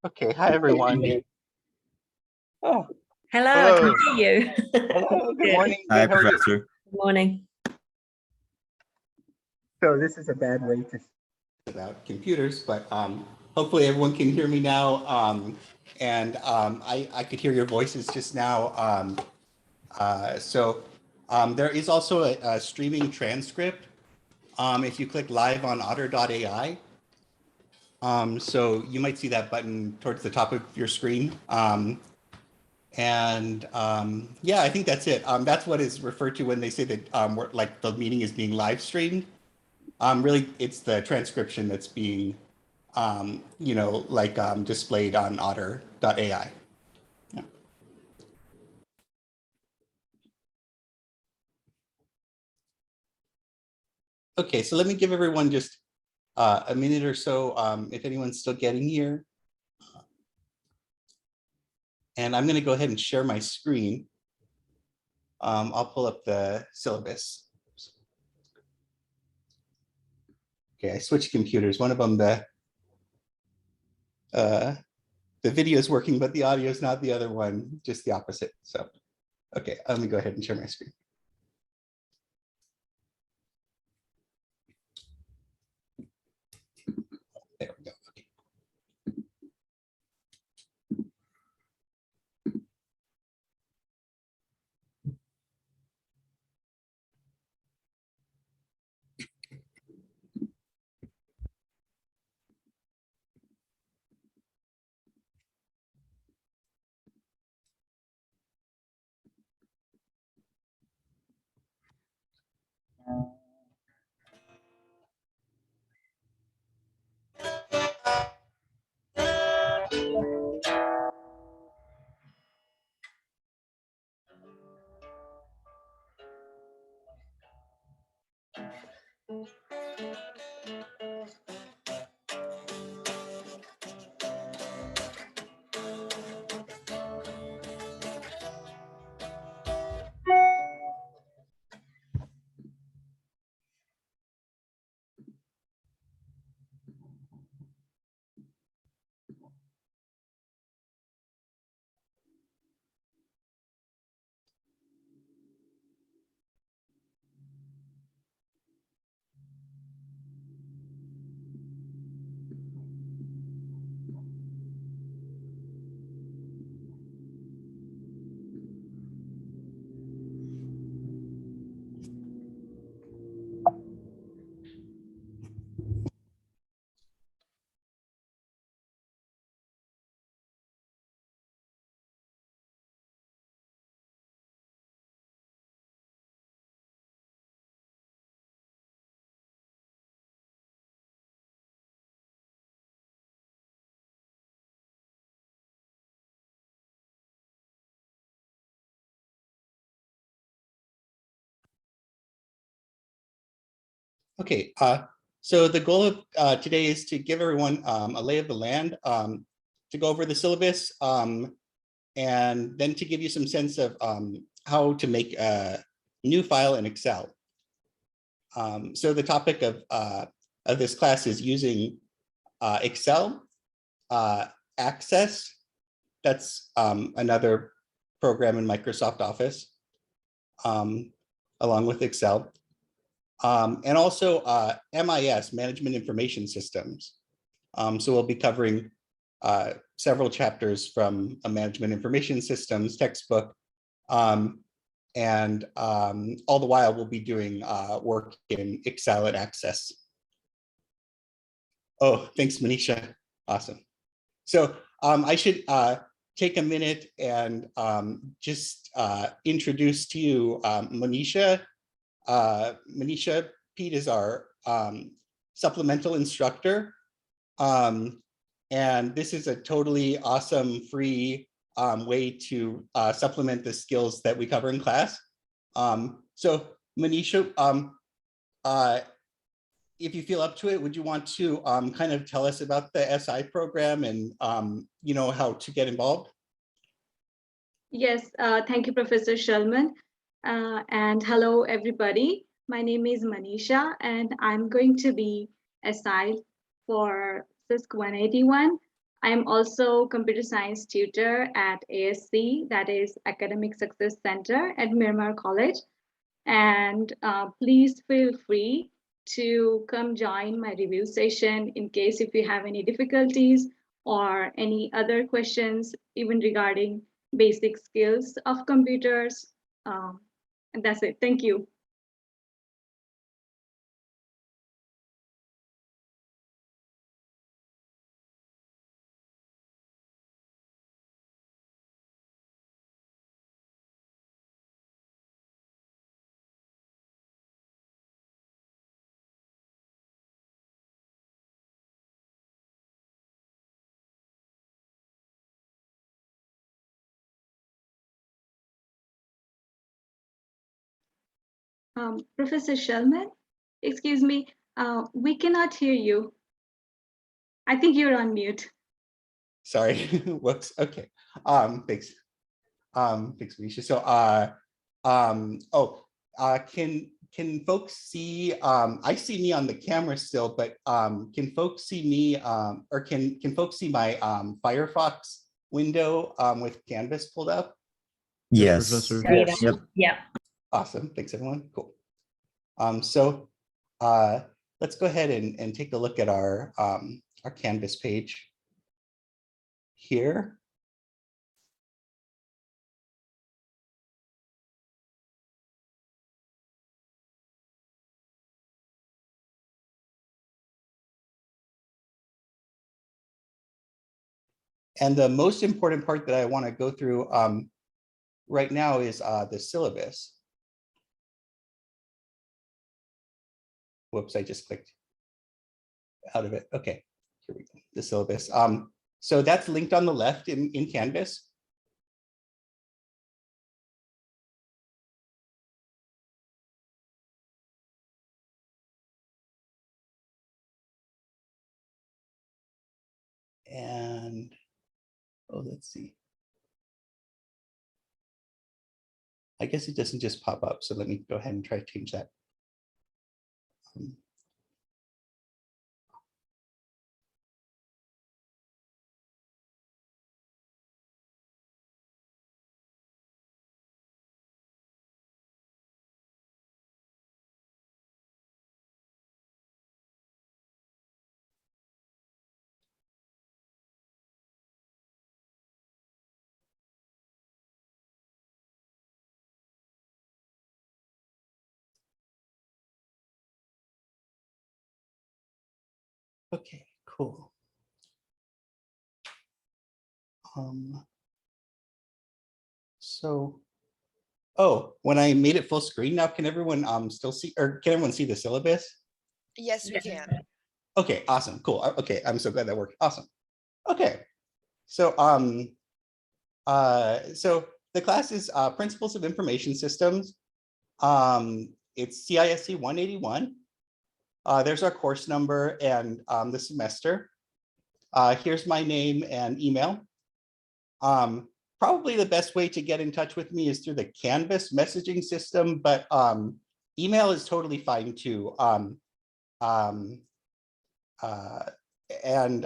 Okay, hi everyone. Oh, Hello, hello. I can hear you. Hello, good morning. Hi, Good, how are you? Professor. Good morning. So this is a bad way to about computers, but hopefully everyone can hear me now. I could hear your voices just now. There is also a streaming transcript if you click live on otter.ai. So you might see that button towards the top of your screen. Yeah, I think that's it. That's what is referred to when they say that like the meeting is being live streamed. Really, it's the transcription that's being, displayed on otter.ai. Yeah. Okay, so let me give everyone just a minute or so if anyone's still getting here. And I'm going to go ahead and share my screen. I'll pull up the syllabus. Okay, I switched computers. One of them, the video is working, but the audio is not. The other one, just the opposite. So, okay, let me go ahead and share my screen. There we go. Okay. Okay, so the goal of today is to give everyone a lay of the land, to go over the syllabus, and then to give you some sense of how to make a new file in Excel. So the topic of this class is using Excel, Access, that's another program in Microsoft Office, along with Excel. And also MIS, Management Information Systems. So we'll be covering several chapters from a Management Information Systems textbook. And all the while we'll be doing work in Excel and Access. Oh, thanks, Manisha. Awesome. So I should take a minute and just introduce to you Manisha. Manisha Pete is our supplemental instructor. And this is a totally awesome free way to supplement the skills that we cover in class. So Manisha, if you feel up to it, would you want to kind of tell us about the SI program and you know, how to get involved? Yes, thank you, Professor Shulman. And hello, everybody. My name is Manisha, and I'm going to be assigned for CISC 181. I am also computer science tutor at ASC, that is Academic Success Center at Miramar College. And please feel free to come join my review session in case if you have any difficulties or any other questions, even regarding basic skills of computers. And that's it. Thank you. Professor Shulman, excuse me, we cannot hear you. I think you're on mute. Sorry, whoops, okay. Thanks. Thanks, Manisha. So can folks see, I see me on the camera still, but can folks see me, or can folks see my Firefox window with Canvas pulled up? Yes. Professor. Yes. Yep. Yeah. Awesome, thanks everyone, cool. Let's go ahead and take a look at our Canvas page here. And the most important part that I want to go through right now is the syllabus. Whoops, I just clicked out of it. Okay, here we go, the syllabus. So that's linked on the left in Canvas. And, oh, let's see. I guess it doesn't just pop up. So let me go ahead and try to change that. Okay, cool. So, oh, when I made it full screen now, can everyone still see, or can everyone see the syllabus? Yes, we can. Okay, awesome, cool. Okay, I'm so glad that worked. Awesome. Okay, so so the class is Principles of Information Systems. It's CISC 181. There's our course number and the semester. Here's my name and email. Probably the best way to get in touch with me is through the Canvas messaging system, but email is totally fine too. And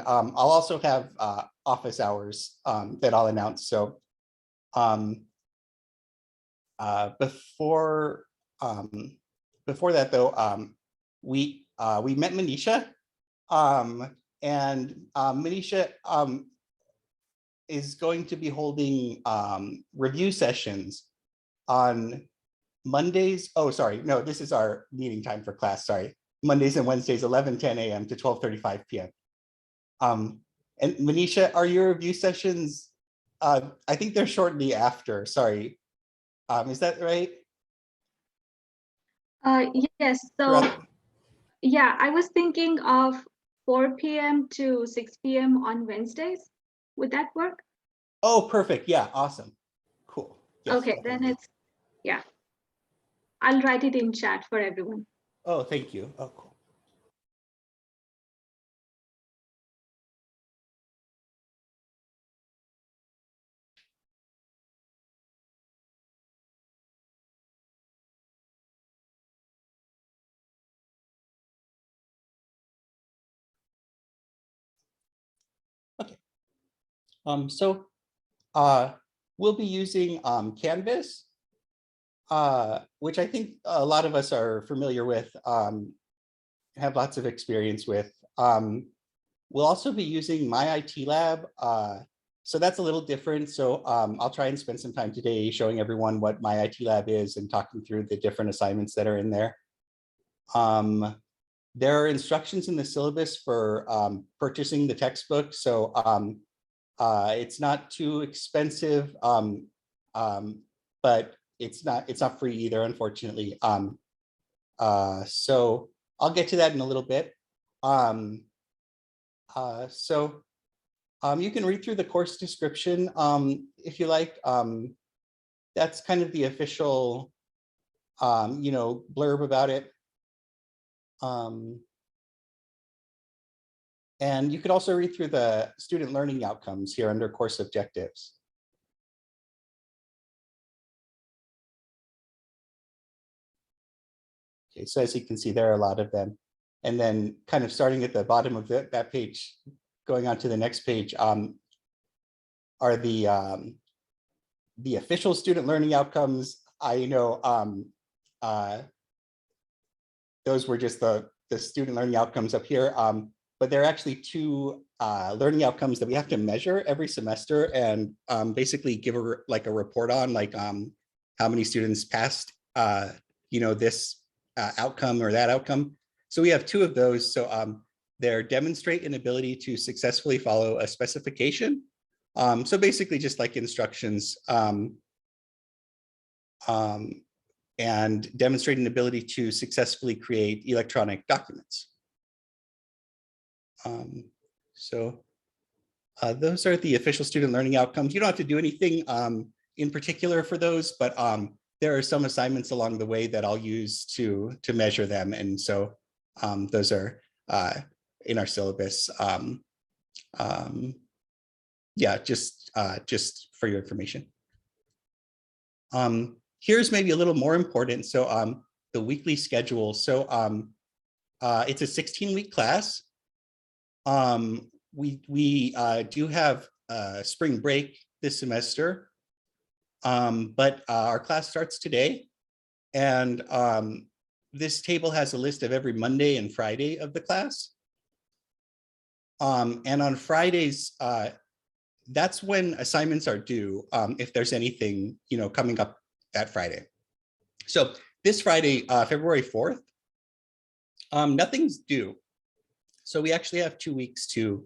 I'll also have office hours that I'll announce. So before that though, we met Manisha, and Manisha is going to be holding review sessions on Mondays. Oh, sorry, no, this is our meeting time for class, sorry. Mondays and Wednesdays, 11:10 a.m. to 12:35 p.m. And Manisha, are your review sessions, I think they're shortly after, sorry. Is that right? Yes, so yeah, I was thinking of 4 p.m. to 6 p.m. on Wednesdays. Would that work? Oh, perfect. Yeah, awesome. Cool. Yes, Okay, then it's, yeah. I'll write it in chat for everyone. Oh, thank you. Oh, cool. Okay, So we'll be using Canvas, which I think a lot of us are familiar with, have lots of experience with. We'll also be using My IT Lab. So that's a little different. So I'll try and spend some time today showing everyone what My IT Lab is and talking through the different assignments that are in there. There are instructions in the syllabus for purchasing the textbook. So it's not too expensive, but it's not free either, unfortunately. So I'll get to that in a little bit. You can read through the course description if you like. That's kind of the official, blurb about it. And you could also read through the student learning outcomes here under course objectives. Okay, so as you can see, there are a lot of them. And then kind of starting at the bottom of that page, going on to the next page, are the official student learning outcomes. I know those were just the student learning outcomes up here, but there are actually two learning outcomes that we have to measure every semester and basically give a report on, like how many students passed this outcome or that outcome. So we have two of those. So they're demonstrate an ability to successfully follow a specification. So basically just like instructions, and demonstrate an ability to successfully create electronic documents. Those are the official student learning outcomes. You don't have to do anything in particular for those, but there are some assignments along the way that I'll use to measure them. And so those are in our syllabus. Yeah, just for your information. Here's maybe a little more important. So the weekly schedule. So it's a 16-week class. We do have spring break this semester, but our class starts today. And this table has a list of every Monday and Friday of the class. And on Fridays, that's when assignments are due, if there's anything coming up that Friday. So this Friday, February 4th, nothing's due. So we actually have 2 weeks to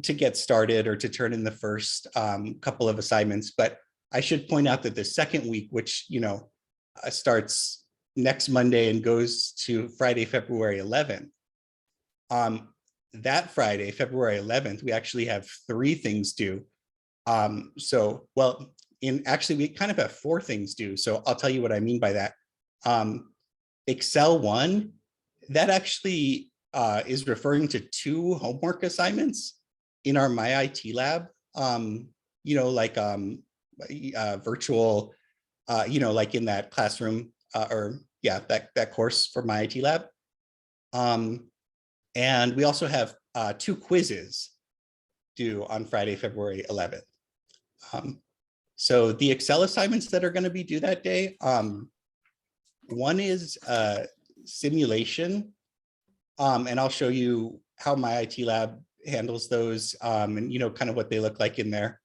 get started or to turn in the first couple of assignments. But I should point out that the second week, which starts next Monday and goes to Friday, February 11th, that Friday, February 11th, we actually have 3 things due. Actually, we kind of have 4 things due. So I'll tell you what I mean by that. Excel 1, that actually is referring to 2 homework assignments in our My IT Lab, virtual, like in that classroom that course for My IT Lab. And we also have 2 quizzes due on Friday, February 11th. So the Excel assignments that are going to be due that day, one is simulation, and I'll show you how My IT Lab handles those, and kind of what they look like in there.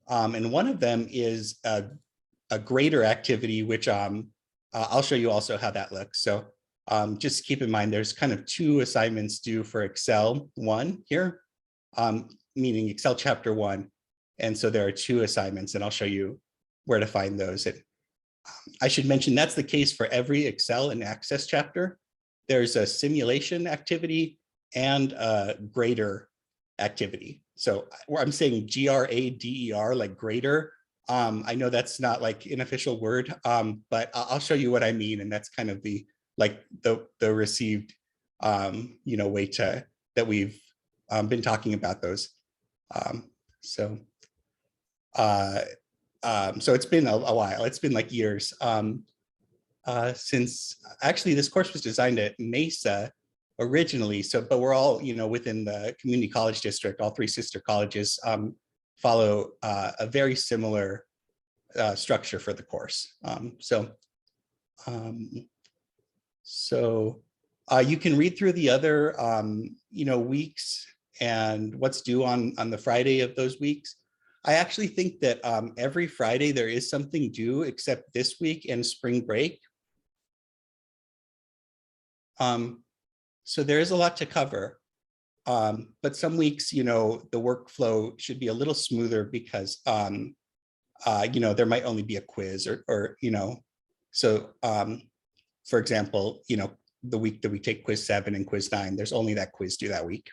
And one of them is a grader activity, which I'll show you also how that looks. So just keep in mind, there's kind of 2 assignments due for Excel 1 here, meaning Excel chapter 1. And so there are 2 assignments, and I'll show you where to find those. And I should mention that's the case for every Excel and Access chapter. There's a simulation activity and a grader activity. So I'm saying GRADER, like grader. I know that's not like an official word, but I'll show you what I mean. And that's kind of the received way that we've been talking about those. So it's been a while. It's been like years since actually this course was designed at Mesa originally. So, but we're all, within the community college district. All three sister colleges follow a very similar structure for the course. You can read through the other, weeks and what's due on the Friday of those weeks. I actually think that every Friday there is something due except this week and spring break. So there is a lot to cover. But some weeks, the workflow should be a little smoother because, there might only be a quiz or so for example, the week that we take quiz 7 and quiz 9, there's only that quiz due that week.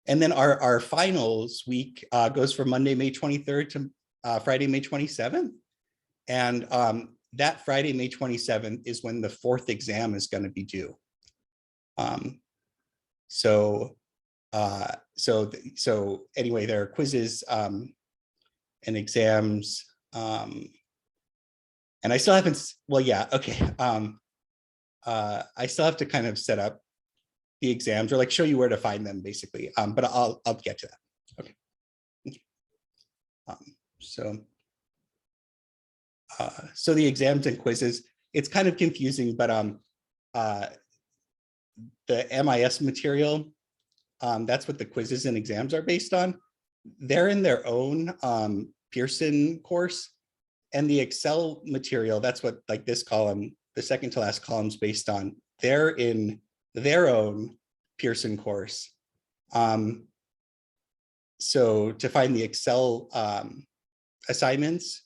And then our finals week goes from Monday, May 23rd to Friday, May 27th. And that Friday, May 27th is when the 4th exam is going to be due. So anyway, there are quizzes and exams. And I still haven't, well, yeah, okay. I still have to kind of set up the exams or like show you where to find them basically. But I'll get to that. Okay. So the exams and quizzes, it's kind of confusing, but the MIS material, that's what the quizzes and exams are based on. They're in their own Pearson course, and the Excel material, that's what like this column, the second to last column is based on. They're in their own Pearson course. So to find the Excel assignments,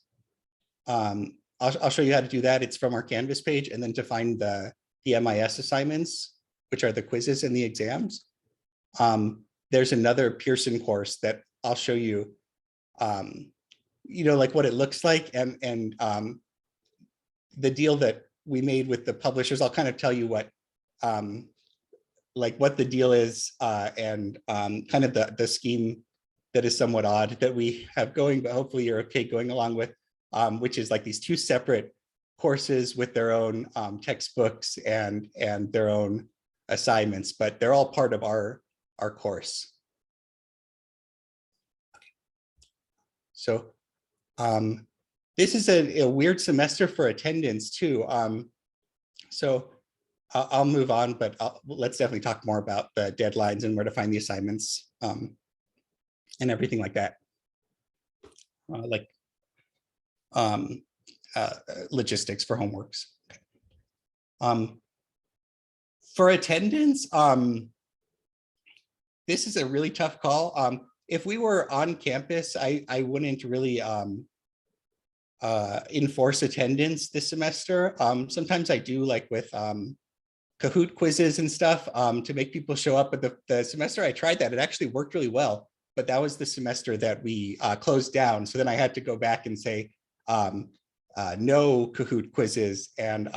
I'll show you how to do that. It's from our Canvas page. And then to find the MIS assignments, which are the quizzes and the exams, there's another Pearson course that I'll show you, like what it looks like, and the deal that we made with the publishers. I'll kind of tell you what, like what the deal is, and kind of the scheme that is somewhat odd that we have going, but hopefully you're okay going along with, which is like these two separate courses with their own textbooks and their own assignments, but they're all part of our course. So this is a weird semester for attendance too. So I'll move on, but let's definitely talk more about the deadlines and where to find the assignments and everything like that. Logistics for homeworks. Okay. For attendance, this is a really tough call. If we were on campus, I wouldn't really enforce attendance this semester. Sometimes I do, like with Kahoot quizzes and stuff, to make people show up. But the semester I tried that, it actually worked really well. But that was the semester that we closed down. So then I had to go back and say no Kahoot quizzes, and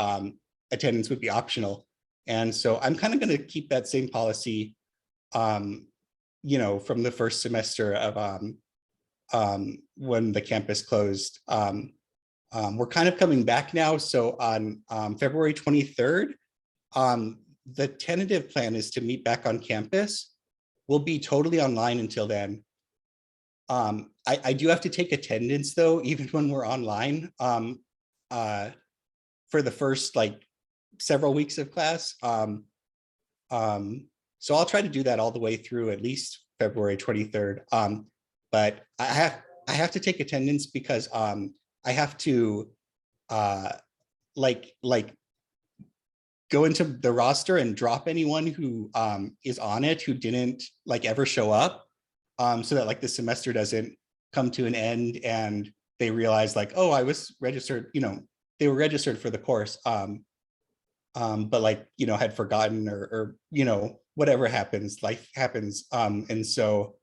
attendance would be optional. And so I'm kind of going to keep that same policy, from the first semester of when the campus closed. We're kind of coming back now. So on February 23rd, the tentative plan is to meet back on campus. We'll be totally online until then. I do have to take attendance though, even when we're online, for the first like several weeks of class. So I'll try to do that all the way through at least February 23rd. But I have to take attendance because I have to like go into the roster and drop anyone who is on it who didn't like ever show up, so that like the semester doesn't come to an end and they realize like, oh, I was registered, they were registered for the course, but like, had forgotten or whatever happens, life happens. And so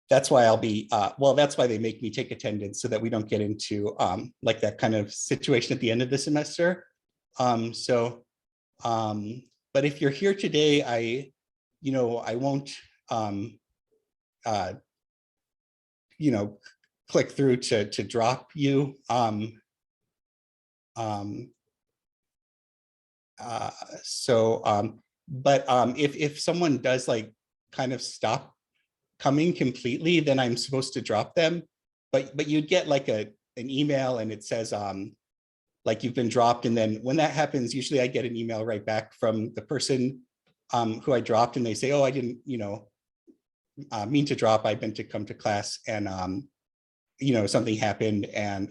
that's why I'll be, that's why they make me take attendance, so that we don't get into like that kind of situation at the end of the semester. But if you're here today, I won't, click through to drop you. Um, but if someone does like kind of stop coming completely, then I'm supposed to drop them. But you'd get like an email and it says like you've been dropped. And then when that happens, usually I get an email right back from the person who I dropped, and they say, oh, I didn't, mean to drop. I meant to come to class, and something happened, and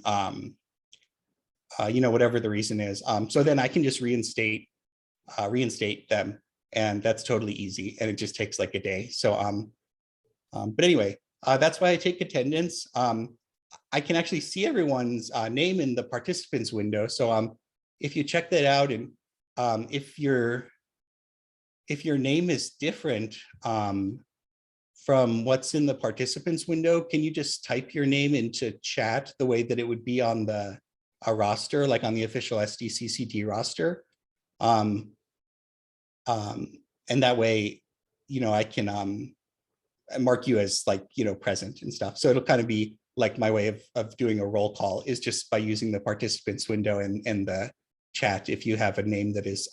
whatever the reason is. So then I can just reinstate them, and that's totally easy, and it just takes like a day. So but anyway, that's why I take attendance. I can actually see everyone's name in the participants window. So if you check that out, and if your name is different from what's in the participants window, can you just type your name into chat the way that it would be on the roster, like on the official SDCCD roster? And that way, I can mark you as like, present and stuff. So it'll kind of be like my way of doing a roll call is just by using the participants window and the chat if you have a name that is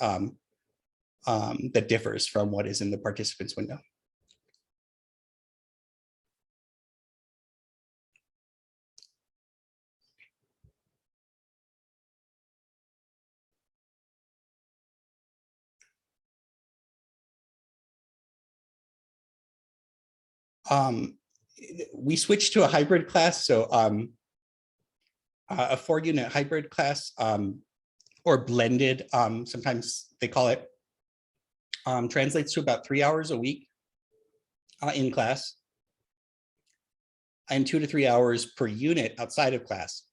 that differs from what is in the participants window. We switched to a hybrid class, so a 4-unit hybrid class, or blended, sometimes they call it, translates to about 3 hours a week in class, and 2 to 3 hours per unit outside of class.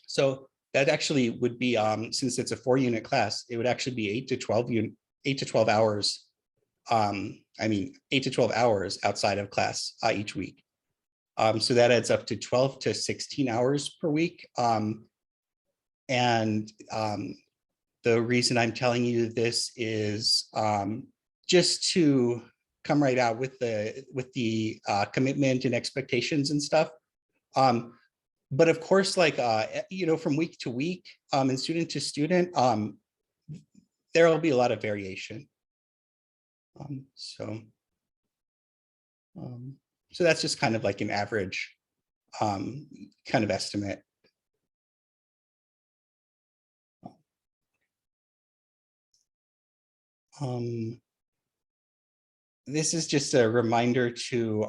So that actually would be, since it's a 4-unit class, it would actually be 8 to 12 hours. 8 to 12 hours outside of class each week. So that adds up to 12 to 16 hours per week. And the reason I'm telling you this is just to come right out with the commitment and expectations and stuff. But of course, like, from week to week and student to student, there will be a lot of variation. So that's just kind of like an average kind of estimate. This is just a reminder to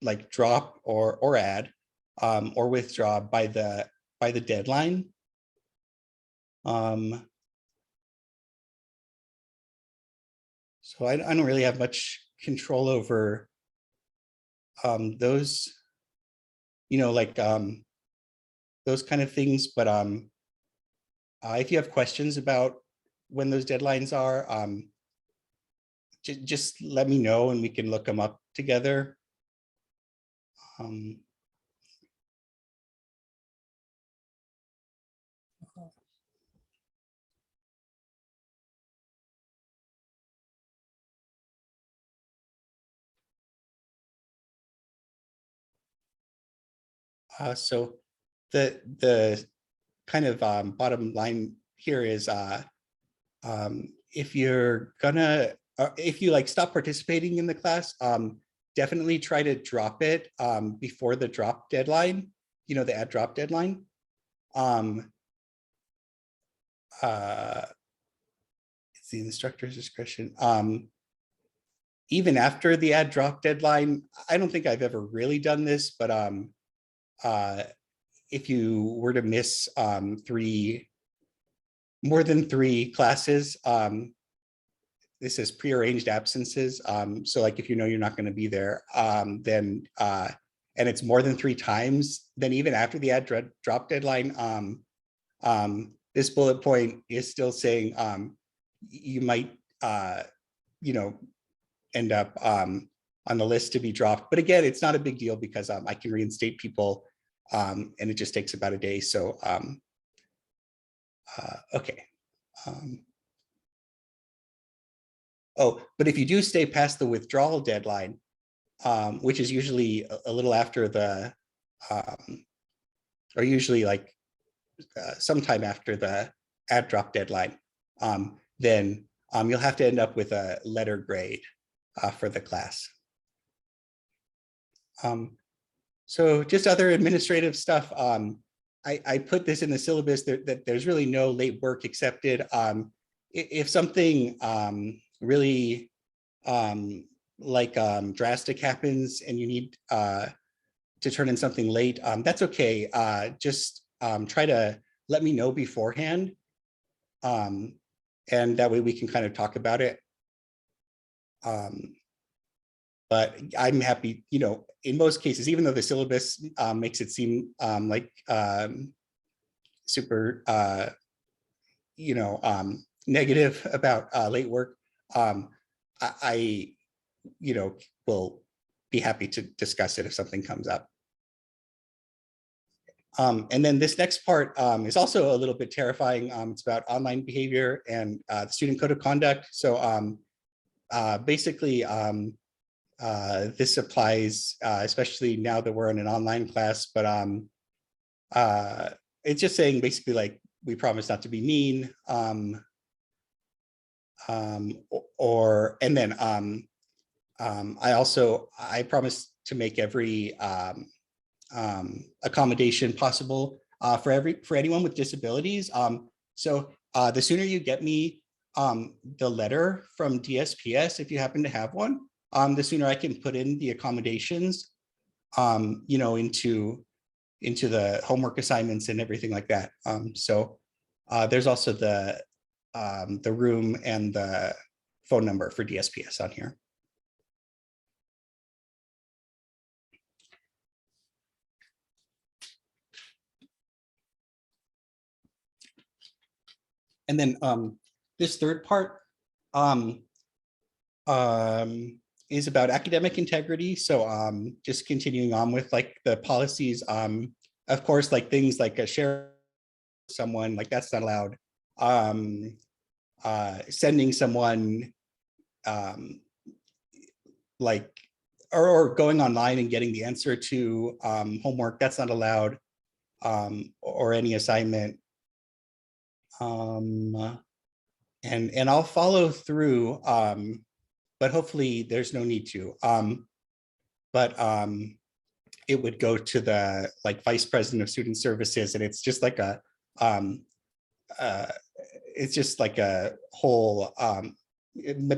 like drop or add or withdraw by the deadline. So I don't really have much control over those, like those kind of things. But if you have questions about when those deadlines are, just let me know and we can look them up together. So the kind of bottom line here is if you're gonna, if you like stop participating in the class, definitely try to drop it before the drop deadline, the add drop deadline. It's the instructor's discretion. Even after the add drop deadline, I don't think I've ever really done this, but if you were to miss more than 3 classes, this is prearranged absences. So like if you're not going to be there, then and it's more than 3 times, then even after the add drop deadline, this bullet point is still saying you might end up on the list to be dropped. But again, it's not a big deal because I can reinstate people and it just takes about a day. So okay. Oh, but if you do stay past the withdrawal deadline, which is usually a little after the or usually like sometime after the add drop deadline, then you'll have to end up with a letter grade for the class. So just other administrative stuff. I put this in the syllabus that there's really no late work accepted. If something really drastic happens and you need to turn in something late, that's okay. Just try to let me know beforehand. And that way we can kind of talk about it. But I'm happy, you know, in most cases, even though the syllabus makes it seem super, you know, negative about late work, I, you know, will be happy to discuss it if something comes up. And then this next part is also a little bit terrifying. It's about online behavior and the student code of conduct. So basically, this applies, especially now that we're in an online class, but it's just saying basically like, we promise not to be mean, and then I promise to make every accommodation possible for anyone with disabilities. So the sooner you get me the letter from DSPS, if you happen to have one, the sooner I can put in the accommodations, you know, into the homework assignments and everything like that. So there's also the room and the phone number for DSPS on here. And then this third part is about academic integrity. So just continuing on with like the policies, of course, like things like a share someone, like that's not allowed. Sending someone like, or going online and getting the answer to homework, that's not allowed, or any assignment. And I'll follow through, but hopefully there's no need to. But it would go to the like vice president of student services, and it's just like a it's just like a whole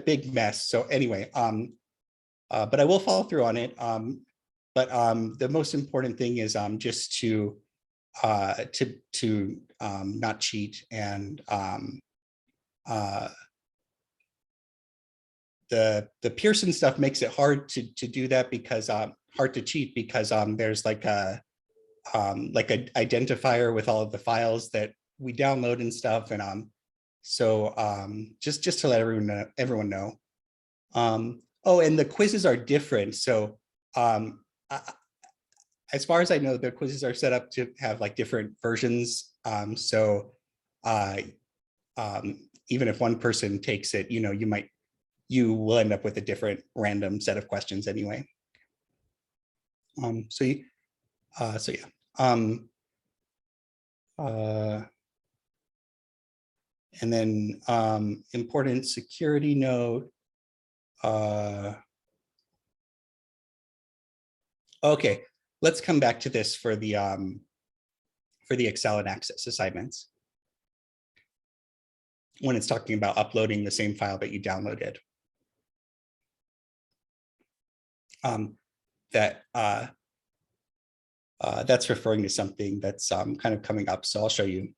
big mess. So anyway, but I will follow through on it. But the most important thing is just to not cheat, and the Pearson stuff makes it hard to do that, because hard to cheat, because there's like a identifier with all of the files that we download and stuff, and so just to let everyone know. Oh, and the quizzes are different. So as far as I know, the quizzes are set up to have like different versions. So even if one person takes it, you know, you will end up with a different random set of questions anyway. So yeah. And then important security note. Okay, let's come back to this for the Excel and Access assignments, when it's talking about uploading the same file that you downloaded. That's referring to something that's kind of coming up. So I'll show you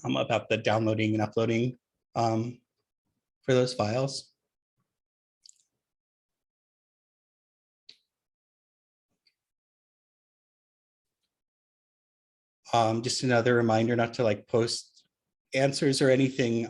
about the downloading and uploading for those files. Just another reminder not to like post answers or anything.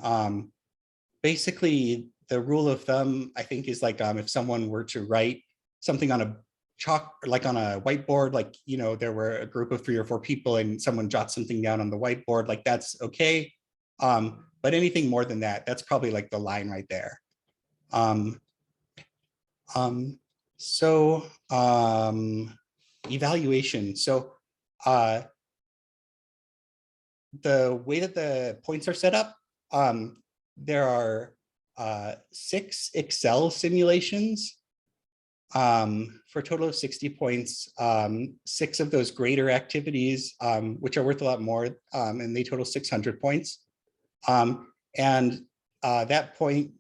Basically, the rule of thumb, I think, is like if someone were to write something on a chalk, like on a whiteboard, like, you know, there were a group of 3 or 4 people and someone jots something down on the whiteboard, like that's okay. But anything more than that, that's probably like the line right there. Evaluation. So the way that the points are set up, there are 6 Excel simulations for a total of 60 points. 6 of those greater activities, which are worth a lot more, and they total 600 points. And that point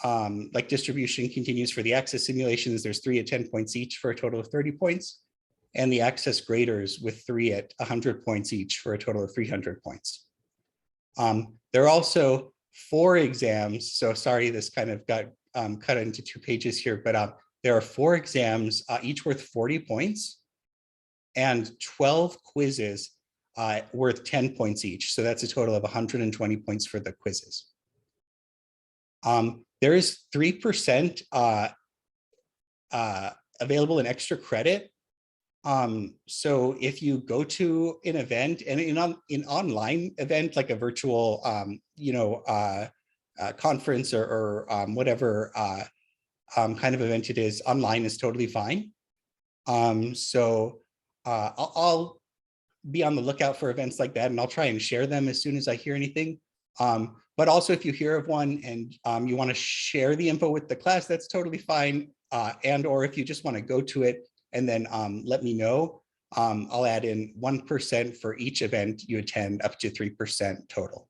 like distribution continues for the access simulations. There's 3 at 10 points each for a total of 30 points. And the access graders with 3 at 100 points each for a total of 300 points. There are also 4 exams. So sorry, this kind of got cut into 2 pages here, but there are 4 exams, each worth 40 points, and 12 quizzes worth 10 points each. So that's a total of 120 points for the quizzes. There is 3% available in extra credit. So if you go to an event, and in online event, like a virtual, conference or whatever kind of event it is, online is totally fine. So I'll be on the lookout for events like that, and I'll try and share them as soon as I hear anything. But also, if you hear of one and you want to share the info with the class, that's totally fine. And or if you just want to go to it and then let me know, I'll add in 1% for each event you attend, up to 3% total.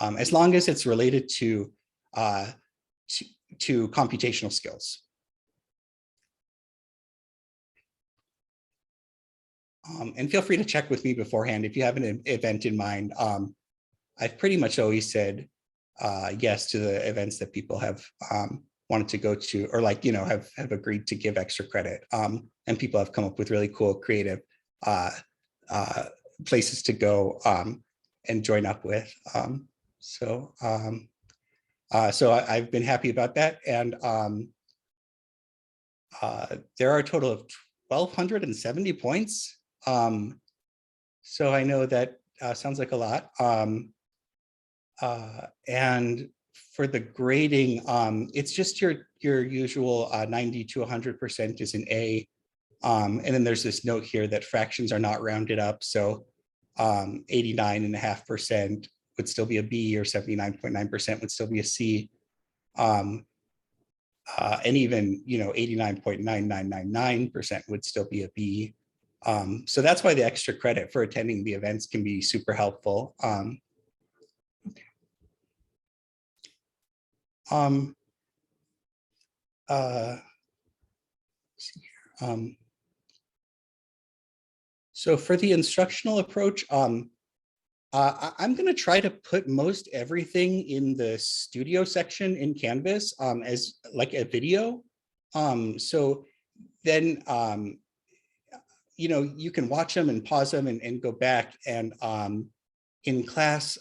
As long as it's related to computational skills. And feel free to check with me beforehand if you have an event in mind. I've pretty much always said yes to the events that people have wanted to go to, or like, have agreed to give extra credit. And people have come up with really cool, creative places to go and join up with. So I've been happy about that. And there are a total of 1,270 points. So I know that sounds like a lot. And for the grading, it's just your usual 90 to 100% is an A. And then there's this note here that fractions are not rounded up. So 89.5% would still be a B, or 79.9% would still be a C. And even 89.9999% would still be a B. So that's why the extra credit for attending the events can be super helpful. So for the instructional approach, I'm going to try to put most everything in the studio section in Canvas as like a video. So then, you can watch them and pause them and go back. And in class,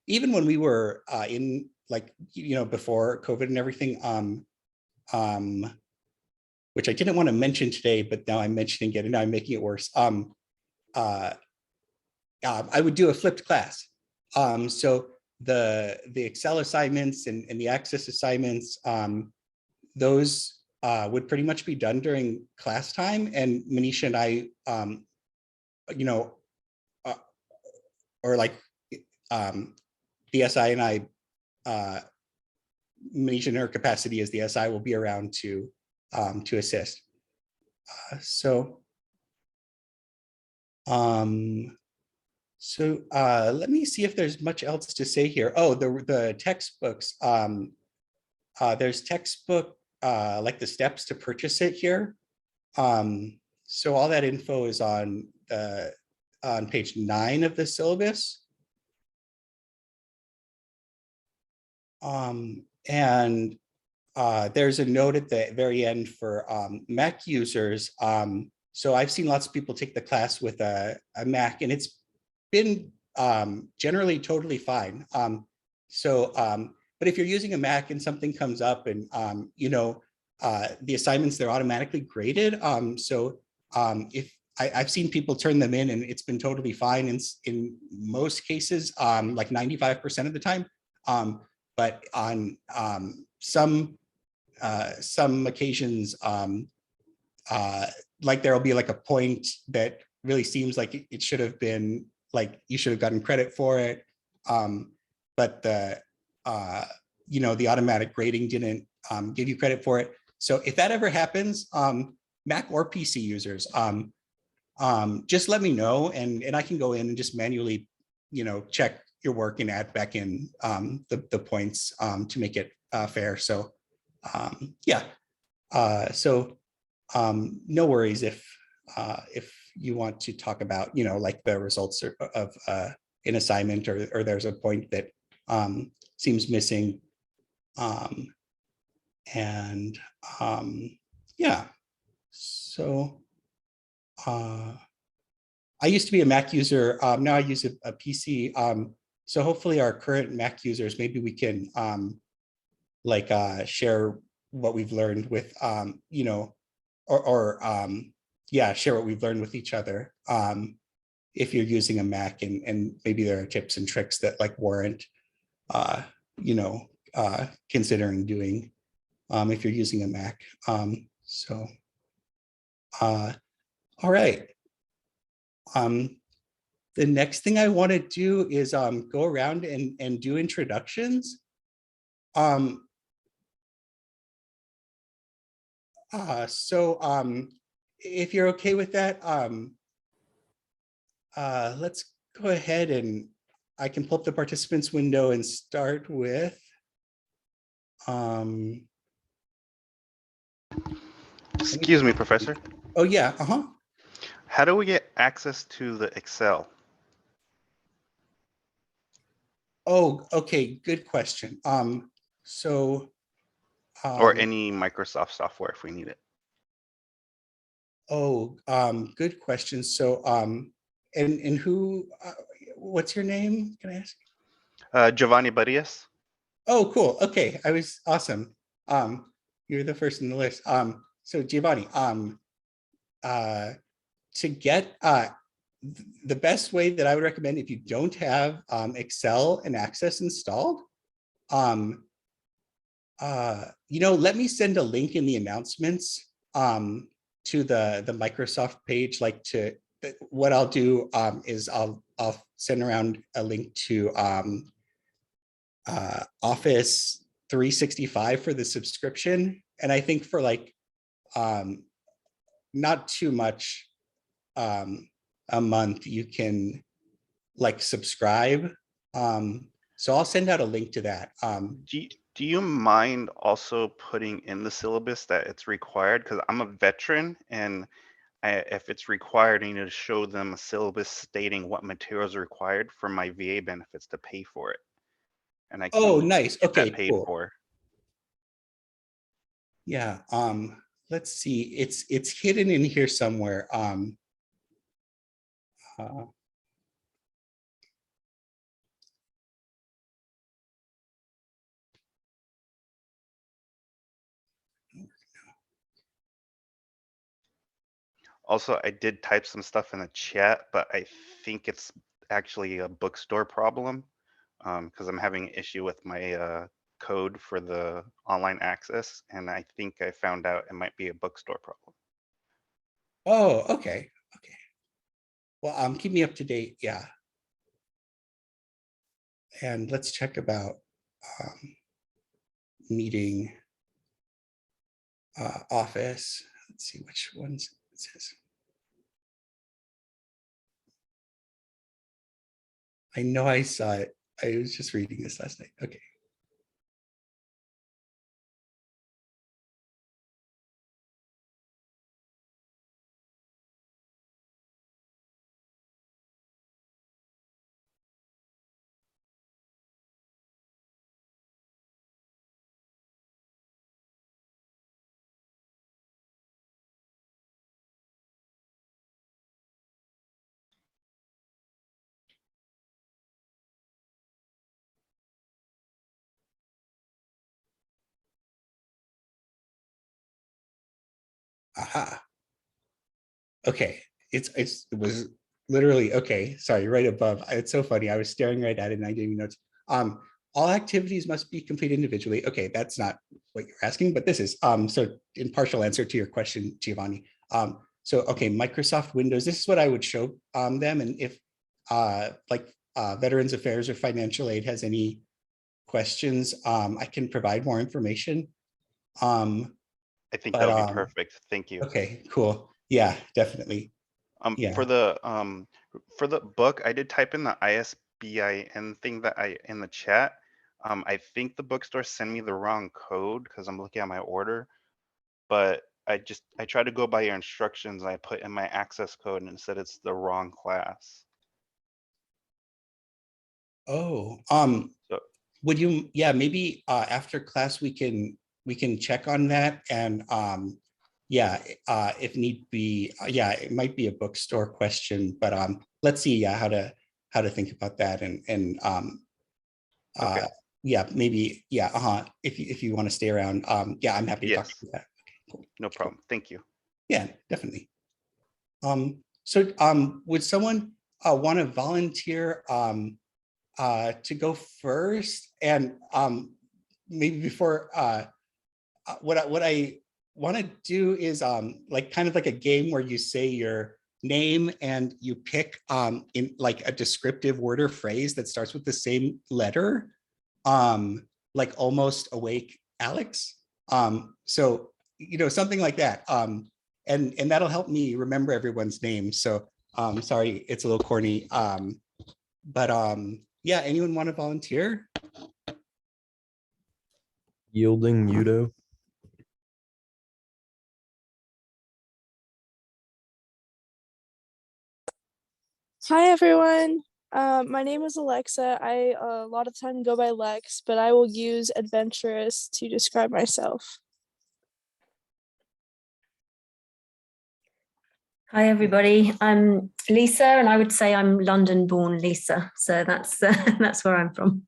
even when we were in before COVID and everything, which I didn't want to mention today, but now I'm mentioning it and now I'm making it worse. I would do a flipped class. So the Excel assignments and the Access assignments, those would pretty much be done during class time. And Manisha and I, or like the SI and I, Manisha in her capacity as the SI will be around to assist. Let me see if there's much else to say here. Oh, the textbooks. There's textbook, like the steps to purchase it here. So all that info is on page 9 of the syllabus. And there's a note at the very end for Mac users. So I've seen lots of people take the class with a Mac, and it's been generally totally fine. But if you're using a Mac and something comes up and, the assignments, they're automatically graded. If I've seen people turn them in and it's been totally fine in most cases, like 95% of the time. But on some occasions, like there'll be like a point that really seems like it should have been like you should have gotten credit for it. But the, the automatic grading didn't give you credit for it. So if that ever happens, Mac or PC users, just let me know, and I can go in and just manually, check your work and add back in the points to make it fair. So yeah, so no worries if you want to talk about, like the results of an assignment, or there's a point that seems missing. And yeah, so I used to be a Mac user. Now I use a PC. So hopefully our current Mac users, maybe we can share what we've learned with, yeah, share what we've learned with each other. If you're using a Mac, and maybe there are tips and tricks that like warrant, considering doing if you're using a Mac. All right. The next thing I want to do is go around and do introductions. If you're okay with that, let's go ahead and I can pull up the participants window and start with Excuse me, Professor. Oh yeah, How do we get access to the Excel? Oh, okay, good question. Or any Microsoft software if we need it. Oh, good question. So, and who, what's your name? Can I ask? Giovanni Barias. Oh, cool. Okay, I was awesome. You're the first in the list. So Giovanni, to get the best way that I would recommend, if you don't have Excel and Access installed, let me send a link in the announcements to the Microsoft page. What I'll do is I'll send around a link to Office 365 for the subscription, and I think for not too much a month you can subscribe. So I'll send out a link to that. Do you mind also putting in the syllabus that it's required? Because I'm a veteran, and if it's required, I need to show them a syllabus stating what materials are required for my VA benefits to pay for it. And I can nice. get Okay, that paid cool. for. Yeah. Let's see. It's hidden in here somewhere. Also, I did type some stuff in the chat, but I think it's actually a bookstore problem because I'm having an issue with my code for the online access, and I think I found out it might be a bookstore problem. Oh, okay. Okay. Well, keep me up to date. Yeah. And let's check about meeting Office. Let's see which ones it says. I know I saw it. I was just reading this last night. Okay. Aha. Okay. It was literally, okay, sorry, right above. It's so funny. I was staring right at it and I didn't even notice. All activities must be completed individually. Okay, that's not what you're asking, but this is. So in partial answer to your question, Giovanni. So okay, Microsoft Windows, this is what I would show them. And if Veterans Affairs or financial aid has any questions, I can provide more information. I think But, that would be perfect. Thank you. Okay, cool. Yeah, definitely. Yeah. For the book, I did type in the ISBIN thing that in the chat. I think the bookstore sent me the wrong code because I'm looking at my order, but I tried to go by your instructions and I put in my access code and it said it's the wrong class. Oh, So would you, yeah, maybe after class we can check on that, and yeah, if need be, yeah, it might be a bookstore question, but let's see, yeah, how to think about that, and okay. yeah, maybe, yeah, if you want to stay around, yeah, I'm happy to talk Yes, about that. Okay, cool. no problem. Thank you. Yeah, definitely. So would someone want to volunteer to go first? And maybe before what I want to do is like kind of like a game where you say your name and you pick in like a descriptive word or phrase that starts with the same letter, like Almost Awake Alex. So something like that, and that'll help me remember everyone's name. So sorry, it's a little corny, but yeah, anyone want to volunteer? Yielding Muto. Hi everyone. My name is Alexa. I a lot of time go by Lex, but I will use adventurous to describe myself. Hi everybody, I'm Lisa and I would say I'm London born Lisa. So that's that's where I'm from.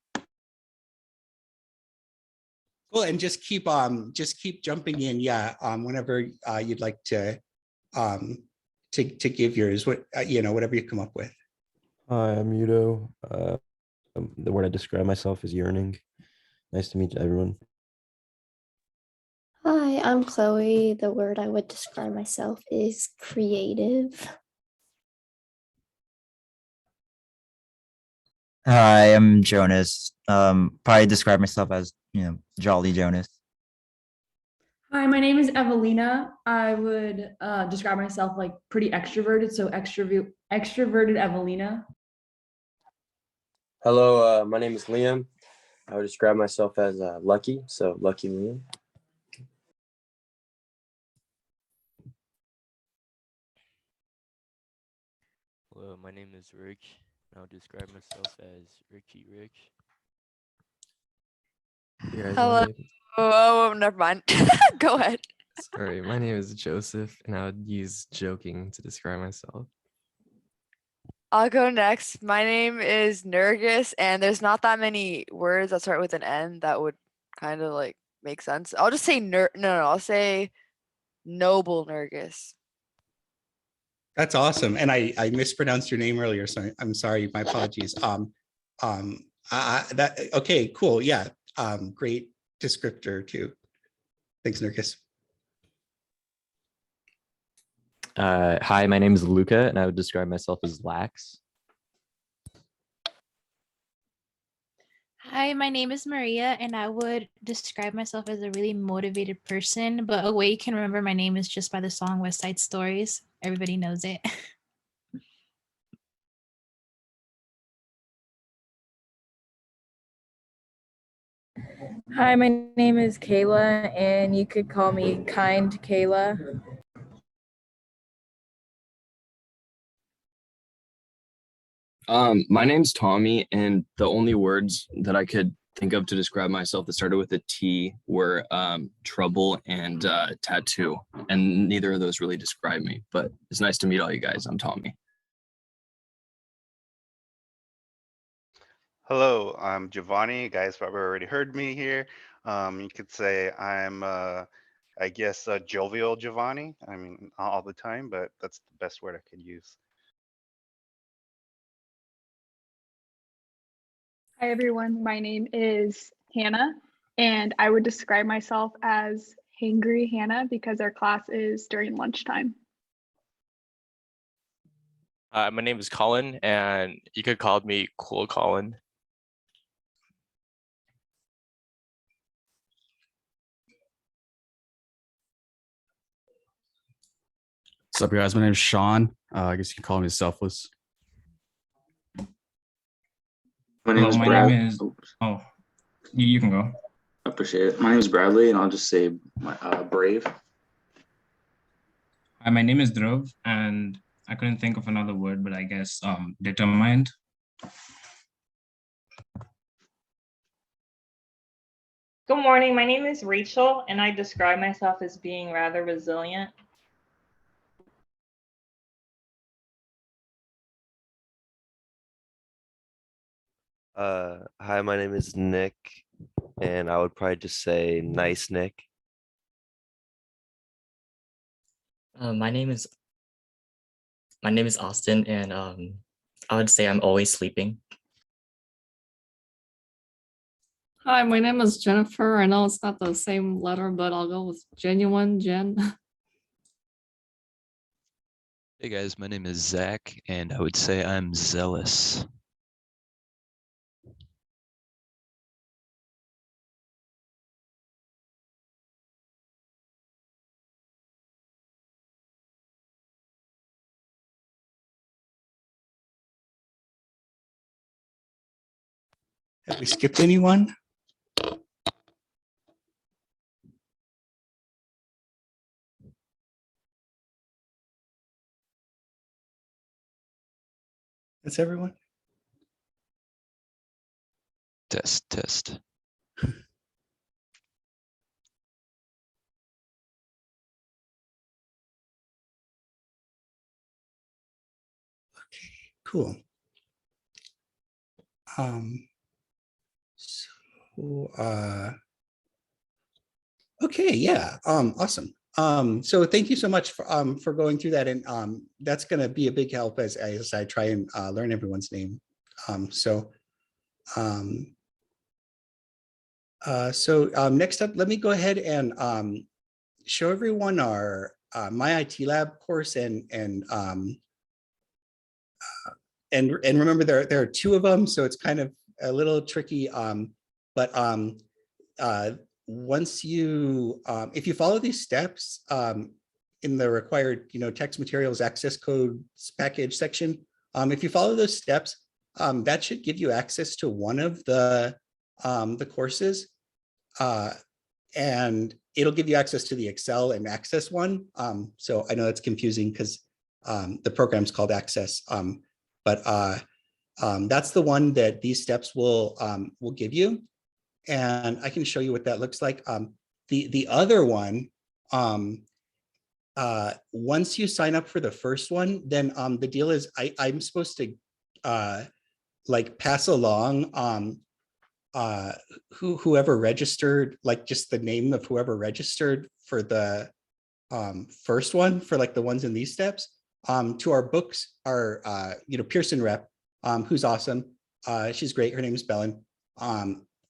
Cool, and just keep jumping in, yeah, whenever you'd like to give yours, whatever you come up with. Hi, I'm Muto. The word I describe myself is yearning. Nice to meet everyone. Hi, I'm Chloe. The word I would describe myself is creative. Hi, I'm Jonas. Probably describe myself as, Jolly Jonas. Hi, my name is Evelina. I would describe myself like pretty extroverted, so extroverted Evelina. Hello, my name is Liam. I would describe myself as lucky, so lucky Liam. Hello, my name is Rick. I'll describe myself as Ricky Rick. Hello. Oh, never mind. Go ahead. Sorry, my name is Joseph, and I would use joking to describe myself. I'll go next. My name is Nergis, and there's not that many words that start with an N that would kind of like make sense. I'll just say I'll say noble Nergis. That's awesome, and I mispronounced your name earlier, so I'm sorry. My apologies. Okay, cool. Yeah, great descriptor too. Thanks, Nurkis. Hi, my name is Luca, and I would describe myself as lax. Hi, my name is Maria, and I would describe myself as a really motivated person, but a way you can remember my name is just by the song West Side Stories. Everybody knows it. Hi, my name is Kayla, and you could call me Kind Kayla. My name's Tommy, and the only words that I could think of to describe myself that started with a T were trouble and tattoo, and neither of those really describe me, but it's nice to meet all you guys. I'm Tommy. Hello, I'm Giovanni. You guys probably already heard me here. You could say I'm, I guess, jovial Giovanni. I mean, not all the time, but that's the best word I could use. Hi, everyone. My name is Hannah, and I would describe myself as hangry Hannah because our class is during lunchtime. My name is Colin, and you could call me Cool Colin. What's up, guys? My name is Sean. I guess you can call me Selfless. My name is my Brad. name is. Oh, you can go. I appreciate it. My name is Bradley, and I'll just say my brave. Hi, my name is Dhruv, and I couldn't think of another word, but I guess determined. Good morning. My name is Rachel, and I describe myself as being rather resilient. Hi, my name is Nick, and I would probably just say nice Nick. My name is Austin, and I would say I'm always sleeping. Hi, my name is Jennifer. I know it's not the same letter, but I'll go with genuine, Jen. Hey guys, my name is Zach, and I would say I'm zealous. Have we skipped anyone? That's everyone? Test. Cool. Okay, yeah, awesome. So thank you so much for going through that, and that's going to be a big help as I try and learn everyone's name. Next up, let me go ahead and show everyone our My IT Lab course, and remember there are two of them, so it's kind of a little tricky. Once you, if you follow these steps in the required, text materials access codes package section, if you follow those steps, that should give you access to one of the courses, and it'll give you access to the Excel and Access one. So I know that's confusing because the program's called Access, but that's the one that these steps will give you. And I can show you what that looks like. The other one, once you sign up for the first one, then the deal is I'm supposed to like pass along whoever registered, like just the name of whoever registered for the first one, for like the ones in these steps, to our books, our Pearson rep, who's awesome. She's great. Her name is Belen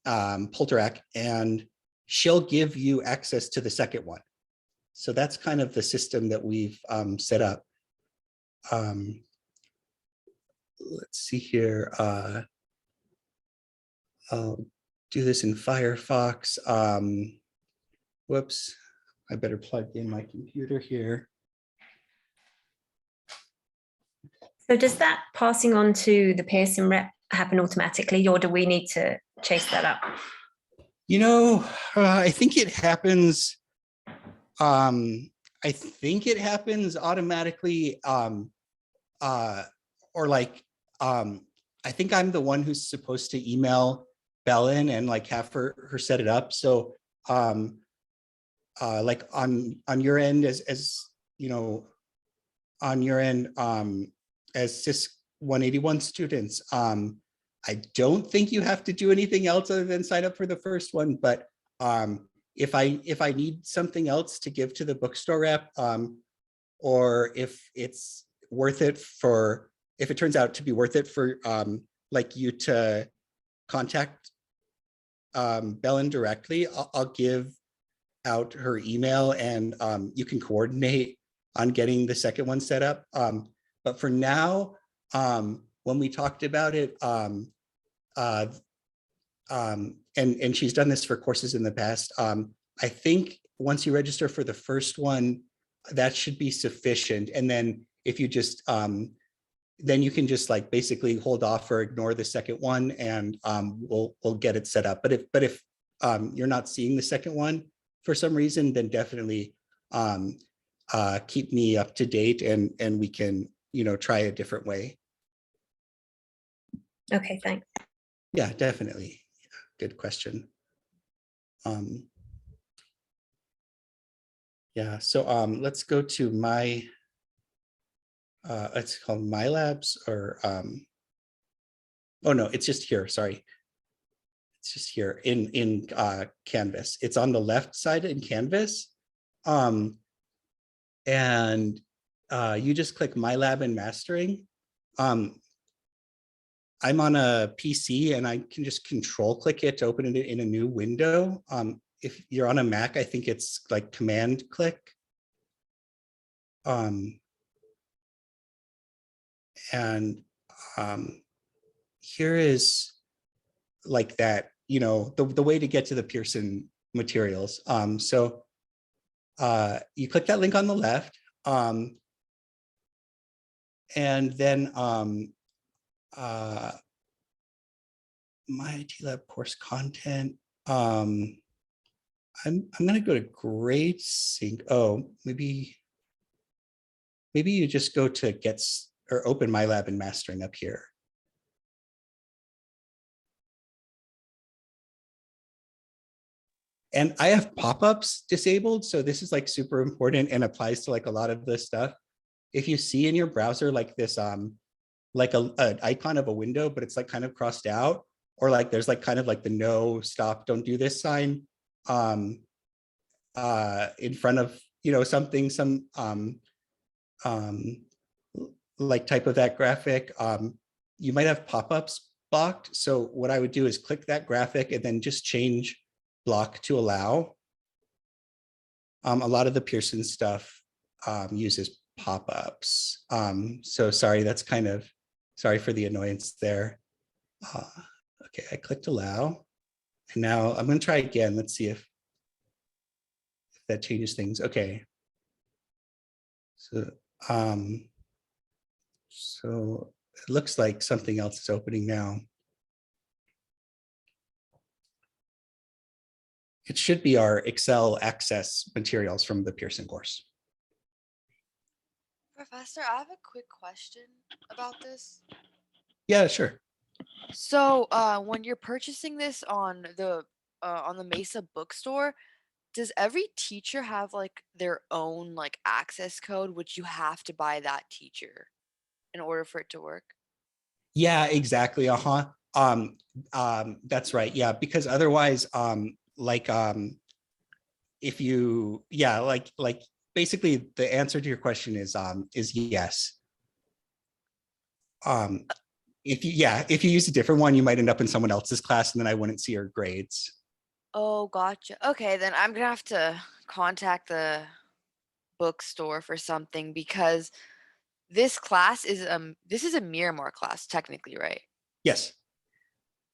Polterak, and she'll give you access to the second one. So that's kind of the system that we've set up. Let's see here. I'll do this in Firefox. Whoops, I better plug in my computer here. So does that passing on to the Pearson rep happen automatically, or do we need to chase that up? I think it happens. I think it happens automatically, or like, I think I'm the one who's supposed to email Belen and like have her set it up. So, like on your end, as you know, on your end, as CIS 181 students, I don't think you have to do anything else other than sign up for the first one. But if I need something else to give to the bookstore rep, or if it's worth it if it turns out to be worth it for like you to contact Belen directly, I'll give out her email, and you can coordinate on getting the second one set up. But for now, when we talked about it, and she's done this for courses in the past, I think once you register for the first one, that should be sufficient. And then if you just, then you can just like basically hold off or ignore the second one, and we'll get it set up. But if you're not seeing the second one for some reason, then definitely keep me up to date, and we can, try a different way. Okay, thanks. Yeah, definitely. Good question. Yeah, so let's go to my, it's called My Labs, or, oh no, it's just here, sorry. It's just here in Canvas. It's on the left side in Canvas. And you just click My Lab and Mastering. I'm on a PC and I can just control click it to open it in a new window. If you're on a Mac, I think it's like command click. Here is like that, the way to get to the Pearson materials. So you click that link on the left, and then my IT Lab course content. I'm going to go to Grade Sync. Oh, maybe you just go to or open My Lab and Mastering up here. And I have pop-ups disabled, so this is like super important and applies to like a lot of this stuff. If you see in your browser like this, like an icon of a window, but it's like kind of crossed out, or like there's like kind of like the no, stop, don't do this sign in front of something, some like type of that graphic, you might have pop-ups blocked. So what I would do is click that graphic and then just change block to allow. A lot of the Pearson stuff uses pop-ups. So sorry, that's kind of, sorry for the annoyance there. Okay, I clicked allow. And now I'm going to try again. Let's see if that changes things. Okay. So, so it looks like something else is opening now. It should be our Excel access materials from the Pearson course. Professor, I have a quick question about this. Yeah, sure. So when you're purchasing this on the Mesa bookstore, does every teacher have like their own like access code? Would you have to buy that teacher in order for it to work? Yeah, exactly. That's right. Yeah, because otherwise, if you, yeah, like basically the answer to your question is yes. If you use a different one, you might end up in someone else's class, and then I wouldn't see your grades. Oh, gotcha. Okay, then I'm gonna have to contact the bookstore for something, because this class is this is a Miramar class technically, right? Yes.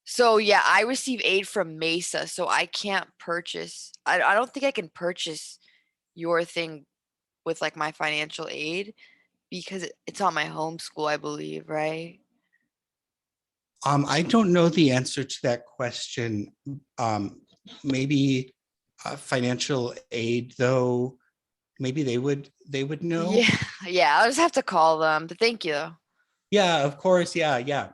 So yeah, I receive aid from Mesa, so I can't purchase. I don't think I can purchase your thing with like my financial aid, because it's on my home school, I believe, right? I don't know the answer to that question. Maybe financial aid, though. Maybe they would know. Yeah, I'll just have to call them. But thank you. Yeah, of course. Yeah.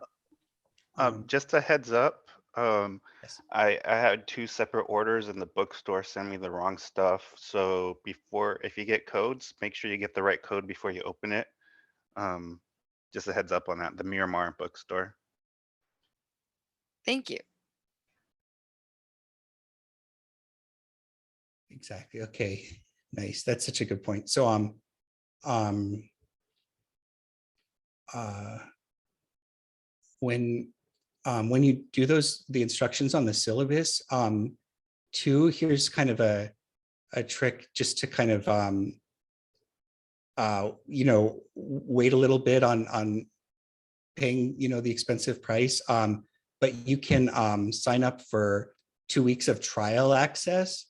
Just a heads up. I had 2 separate orders, and the bookstore sent me the wrong stuff. So if you get codes, make sure you get the right code before you open it. Just a heads up on that. The Miramar bookstore. Thank you. Exactly. Okay. Nice. That's such a good point. So when you do the instructions on the syllabus, too, here's kind of a trick just to kind of wait a little bit on paying, the expensive price. But you can sign up for 2 weeks of trial access.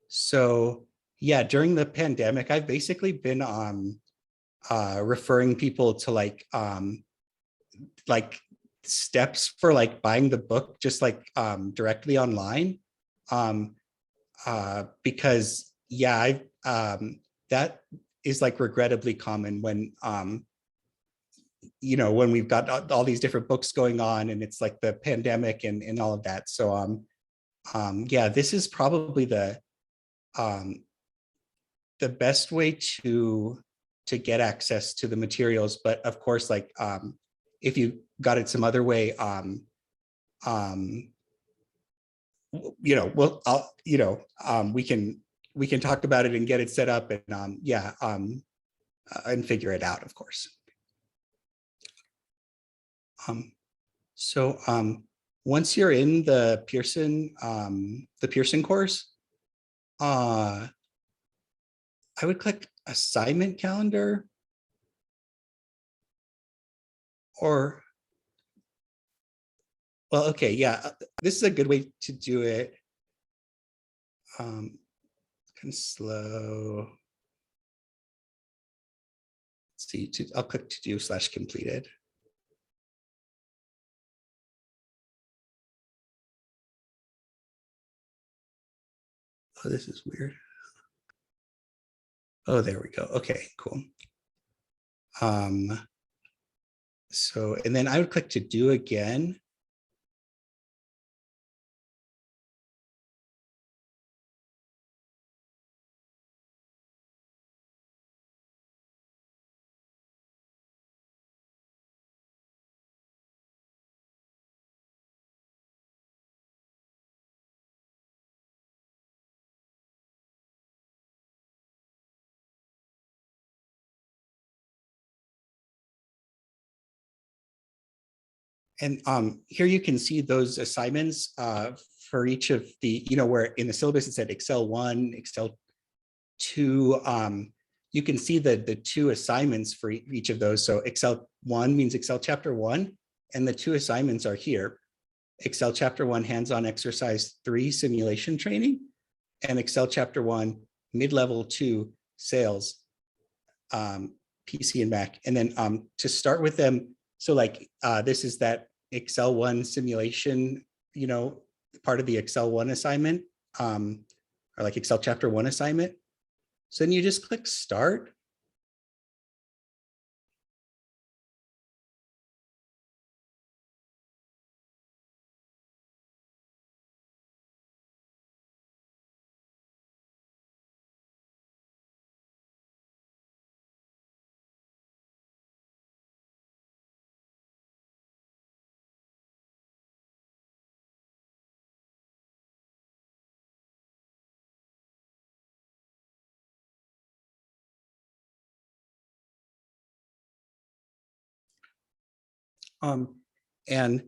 So yeah, during the pandemic, I've basically been referring people to like steps for like buying the book just like directly online. Because yeah, that is like regrettably common when when we've got all these different books going on and it's like the pandemic and all of that. So yeah, this is probably the best way to get access to the materials. But of course, like if you got it some other way, we can talk about it and get it set up and and figure it out, of course. So once you're in the Pearson course, I would click assignment calendar, or, well, okay, yeah, this is a good way to do it. Kind of slow. Let's see, I'll click to do /completed. Oh, this is weird. Oh, there we go. Okay, cool. So, and then I would click to do again. And here you can see those assignments for each of the, where in the syllabus it said Excel 1, Excel 2. You can see the 2 assignments for each of those. So Excel 1 means Excel Chapter 1, and the 2 assignments are here. Excel Chapter 1 hands-on exercise 3 simulation training, and Excel Chapter 1 mid-level 2 sales, PC and Mac. And then to start with them, so like this is that Excel 1 simulation, part of the Excel 1 assignment, or like Excel Chapter 1 assignment. So then you just click start. And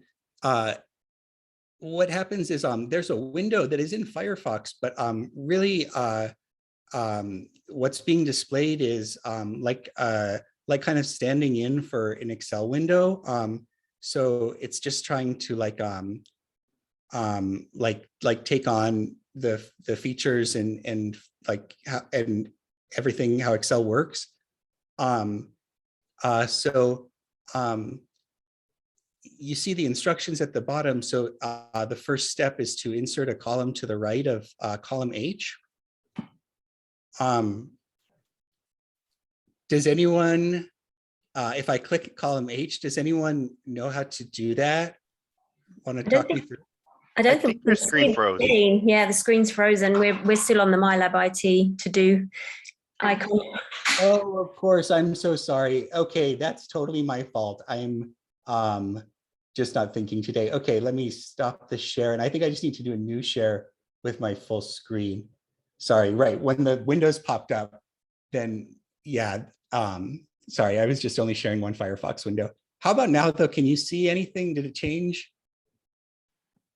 what happens is there's a window that is in Firefox, but really what's being displayed is like kind of standing in for an Excel window. So it's just trying to like take on the features and like how, and everything, how Excel works. You see the instructions at the bottom. So the first step is to insert a column to the right of column H. Does anyone, if I click column H, does anyone know how to do that? Want to talk me through? I don't think your screen froze. Yeah, the screen's frozen. We're still on the MyLab IT to do icon. Oh, of course. I'm so sorry. Okay, that's totally my fault. I'm just not thinking today. Okay, let me stop the share. And I think I just need to do a new share with my full screen. Sorry, right. When the windows popped up, then yeah, sorry, I was just only sharing one Firefox window. How about now though? Can you see anything? Did it change?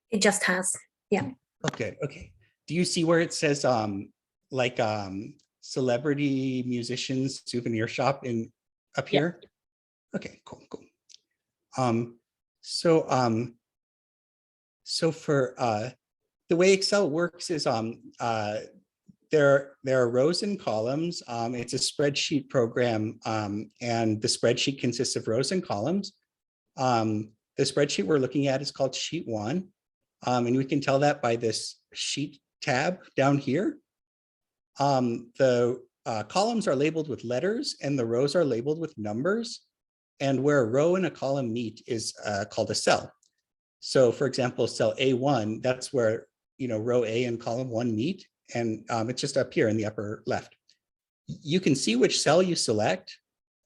It just has, yeah. Okay, okay. Do you see where it says celebrity musicians souvenir shop in up Yeah. here? Okay, cool. So for the way Excel works is there are rows and columns. It's a spreadsheet program, and the spreadsheet consists of rows and columns. The spreadsheet we're looking at is called sheet 1, and we can tell that by this sheet tab down here. The columns are labeled with letters and the rows are labeled with numbers, and where a row and a column meet is called a cell. So for example, cell A1, that's where row A and column 1 meet, and it's just up here in the upper left. You can see which cell you select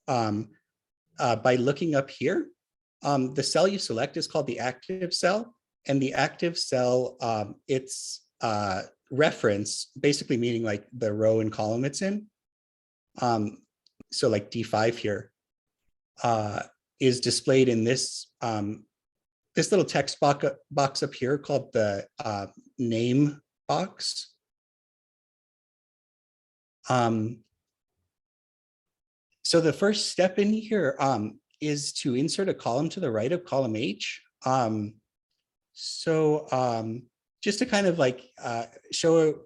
by looking up here. The cell you select is called the active cell, and the active cell, its reference, basically meaning like the row and column it's in. So like D5 here is displayed in this this little text box up here called the name box. So the first step in here is to insert a column to the right of column H. Just to kind of like show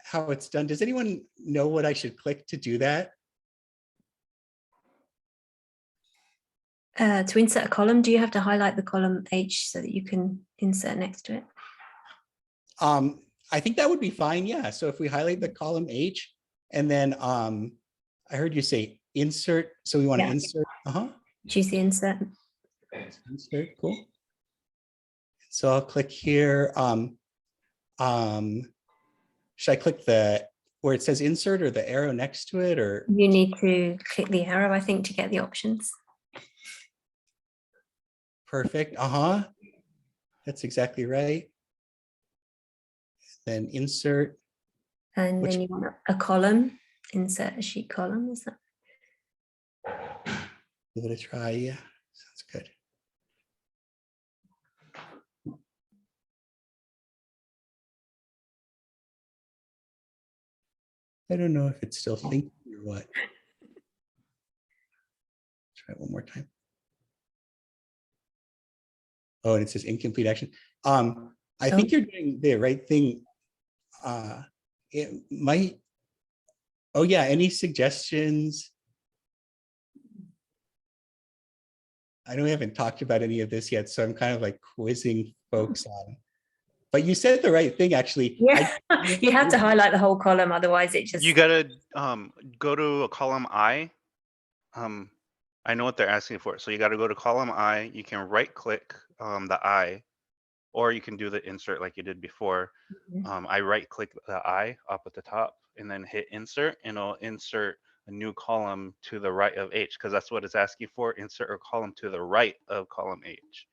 how it's done, does anyone know what I should click to do that? To insert a column, do you have to highlight the column H so that you can insert next to it? I think that would be fine, yeah. So if we highlight the column H, and then I heard you say insert, so we want to insert. Choose the insert. Insert, cool. So I'll click here. Should I click where it says insert or the arrow next to it, or? You need to click the arrow, I think, to get the options. Perfect. That's exactly right. Then insert. And then you want a column, insert a sheet column, is that? Give it a try, yeah, sounds good. I don't know if it's still thinking or what. Try it one more time. Oh, and it says incomplete action. I think you're doing the right thing. It might. Oh yeah, any suggestions? I know we haven't talked about any of this yet, so I'm kind of like quizzing folks on. But you said the right thing, actually. Yeah, you have to highlight the whole column, otherwise it just. You gotta go to a column I. I know what they're asking for. So you got to go to column I. You can right click the I, or you can do the insert like you did before. I right click the I up at the top and then hit insert, and it'll insert a new column to the right of H, because that's what it's asking for. Insert a column to the right of column H.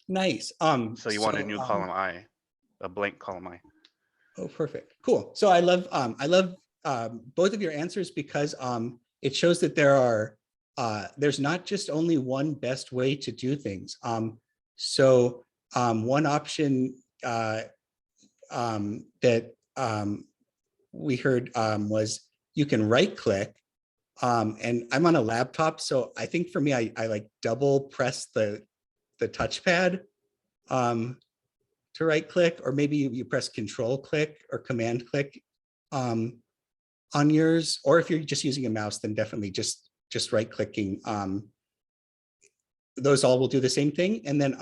Nice. So you want a new column I, a blank column I. Oh, perfect. Cool. So I love both of your answers, because it shows that there's not just only one best way to do things. One option that we heard was you can right click, and I'm on a laptop, so I think for me I like double press the touchpad to right click, or maybe you press control click or command click on yours, or if you're just using a mouse, then definitely just right clicking. Those all will do the same thing. And then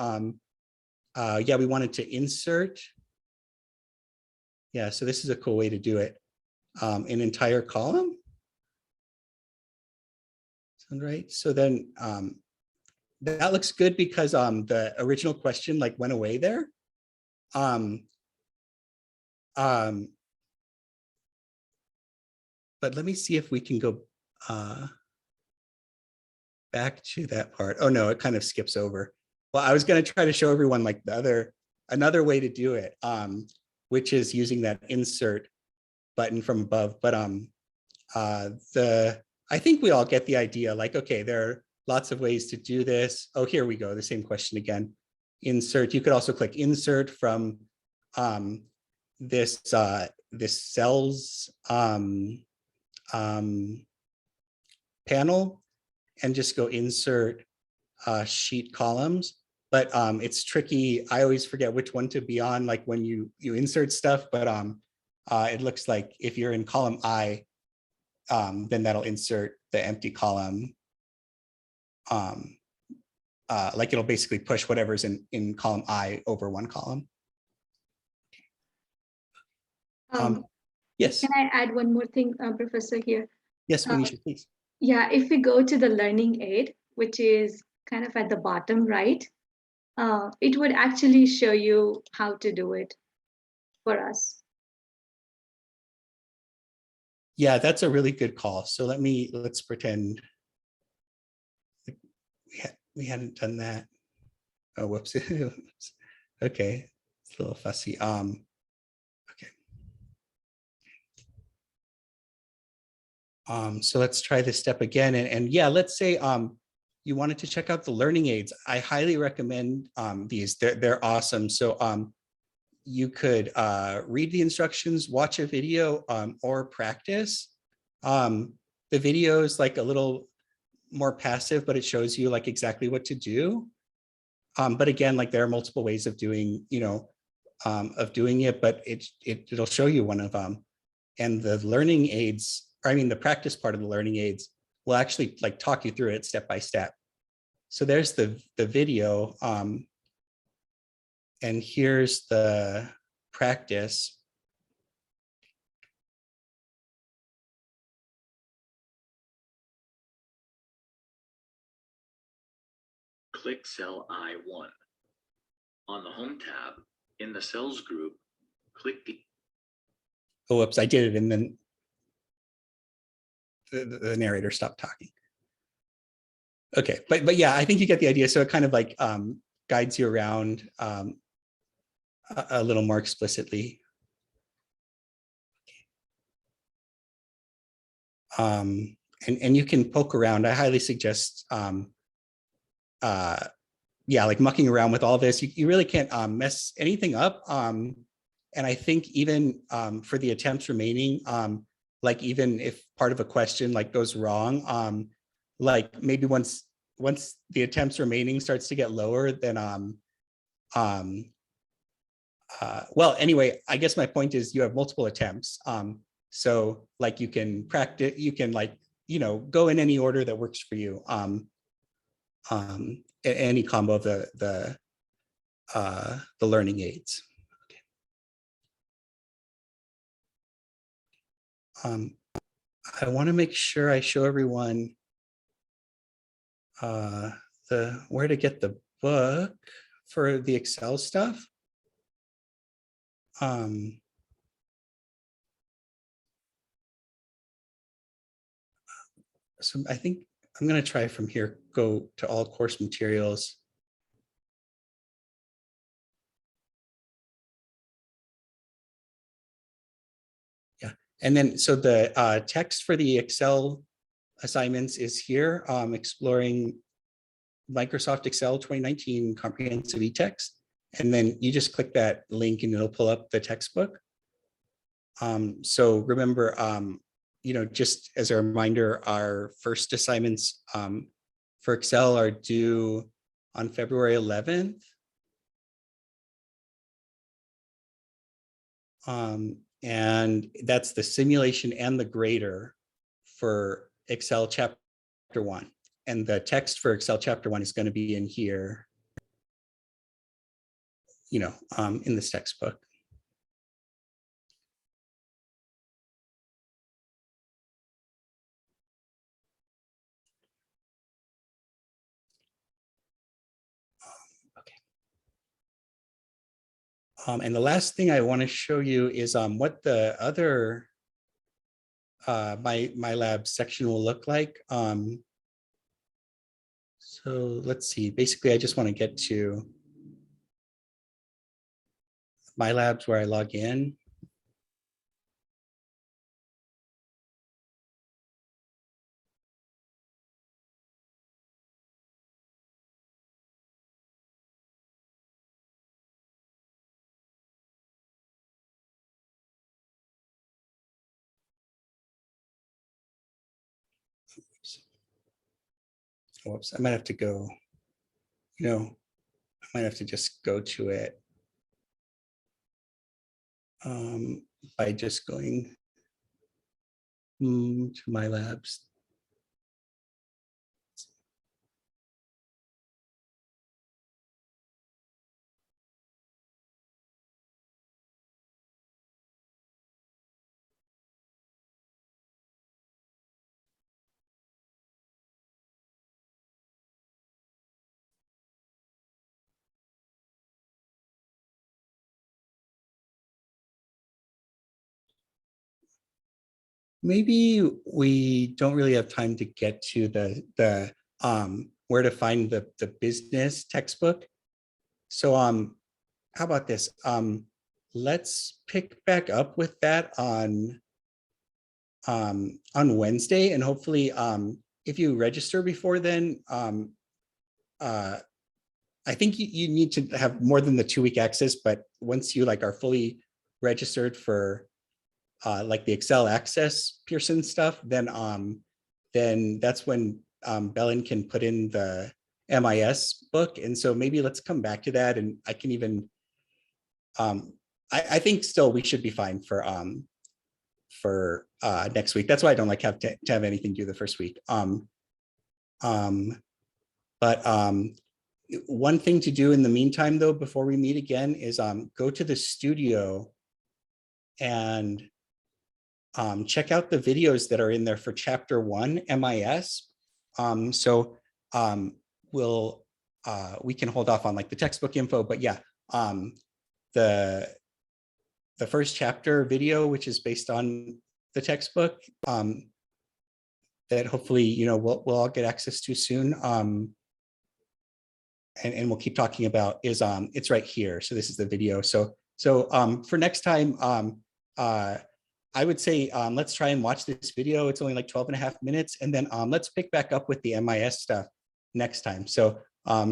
yeah, we wanted to insert. Yeah, so this is a cool way to do it. An entire column. Sound right? So then that looks good, because the original question like went away there. But let me see if we can go back to that part. Oh no, it kind of skips over. Well, I was going to try to show everyone like another way to do it, which is using that insert button from above. But I think we all get the idea. Like, okay, there are lots of ways to do this. Oh, here we go. The same question again. Insert. You could also click insert from this cells panel and just go insert sheet columns. But it's tricky. I always forget which one to be on, like when you insert stuff, but it looks like if you're in column I, then that'll insert the empty column. Like it'll basically push whatever's in column I over one column. Yes. Can I add one more thing, Professor, here? Yes, Manisha, please. Yeah, if we go to the learning aid, which is kind of at the bottom right, it would actually show you how to do it for us. Yeah, that's a really good call. So let's pretend we hadn't done that. Oh, whoops. Okay, it's a little fussy. So let's try this step again. And yeah, let's say you wanted to check out the learning aids. I highly recommend these. They're awesome. So you could read the instructions, watch a video, or practice. The video is like a little more passive, but it shows you like exactly what to do. But again, like there are multiple ways of doing, of doing it, but it'll show you one of them. And the learning aids, or I mean, the practice part of the learning aids will actually like talk you through it step by step. So there's the video, and here's the practice. Click cell I1. On the Home tab, in the Cells group, click the... Oh, whoops, I did it and then the narrator stopped talking. Okay, but yeah, I think you get the idea. So it kind of like guides you around a little more explicitly. And you can poke around. I highly suggest yeah, like mucking around with all this. You really can't mess anything up. And I think even for the attempts remaining, like even if part of a question like goes wrong, like maybe once the attempts remaining starts to get lower, then well, anyway, I guess my point is you have multiple attempts. So like you can practice, you can like, go in any order that works for you. Any combo of the learning aids. Okay. I want to make sure I show everyone where to get the book for the Excel stuff. So I think I'm going to try from here, go to all course materials. Yeah, and then so the text for the Excel assignments is here, exploring Microsoft Excel 2019 comprehensive e-text. And then you just click that link and it'll pull up the textbook. So remember, just as a reminder, our first assignments for Excel are due on February 11th. And that's the simulation and the grader for Excel chapter 1. And the text for Excel chapter 1 is going to be in here, in this textbook. And the last thing I want to show you is what the other my lab section will look like. So let's see. Basically, I just want to get to my labs where I log in. Whoops, I might have to go, I might have to just go to it by just going to my labs. Maybe we don't really have time to get to the where to find the business textbook. So how about this? Let's pick back up with that on Wednesday, and hopefully if you register before then, I think you need to have more than the 2-week access, but once you are fully registered for like the Excel access Pearson stuff, then that's when Belen can put in the MIS book. And so maybe let's come back to that, and I can even I think still we should be fine for next week. That's why I don't have to have anything due the first week. But one thing to do in the meantime, though, before we meet again, is go to the studio and check out the videos that are in there for chapter 1 MIS. So we can hold off on the textbook info, but yeah, the first chapter video, which is based on the textbook, that hopefully we'll all get access to soon. And we'll keep talking about is it's right here. So this is the video. So for next time, I would say let's try and watch this video. It's only 12.5 minutes, and then let's pick back up with the MIS stuff next time. So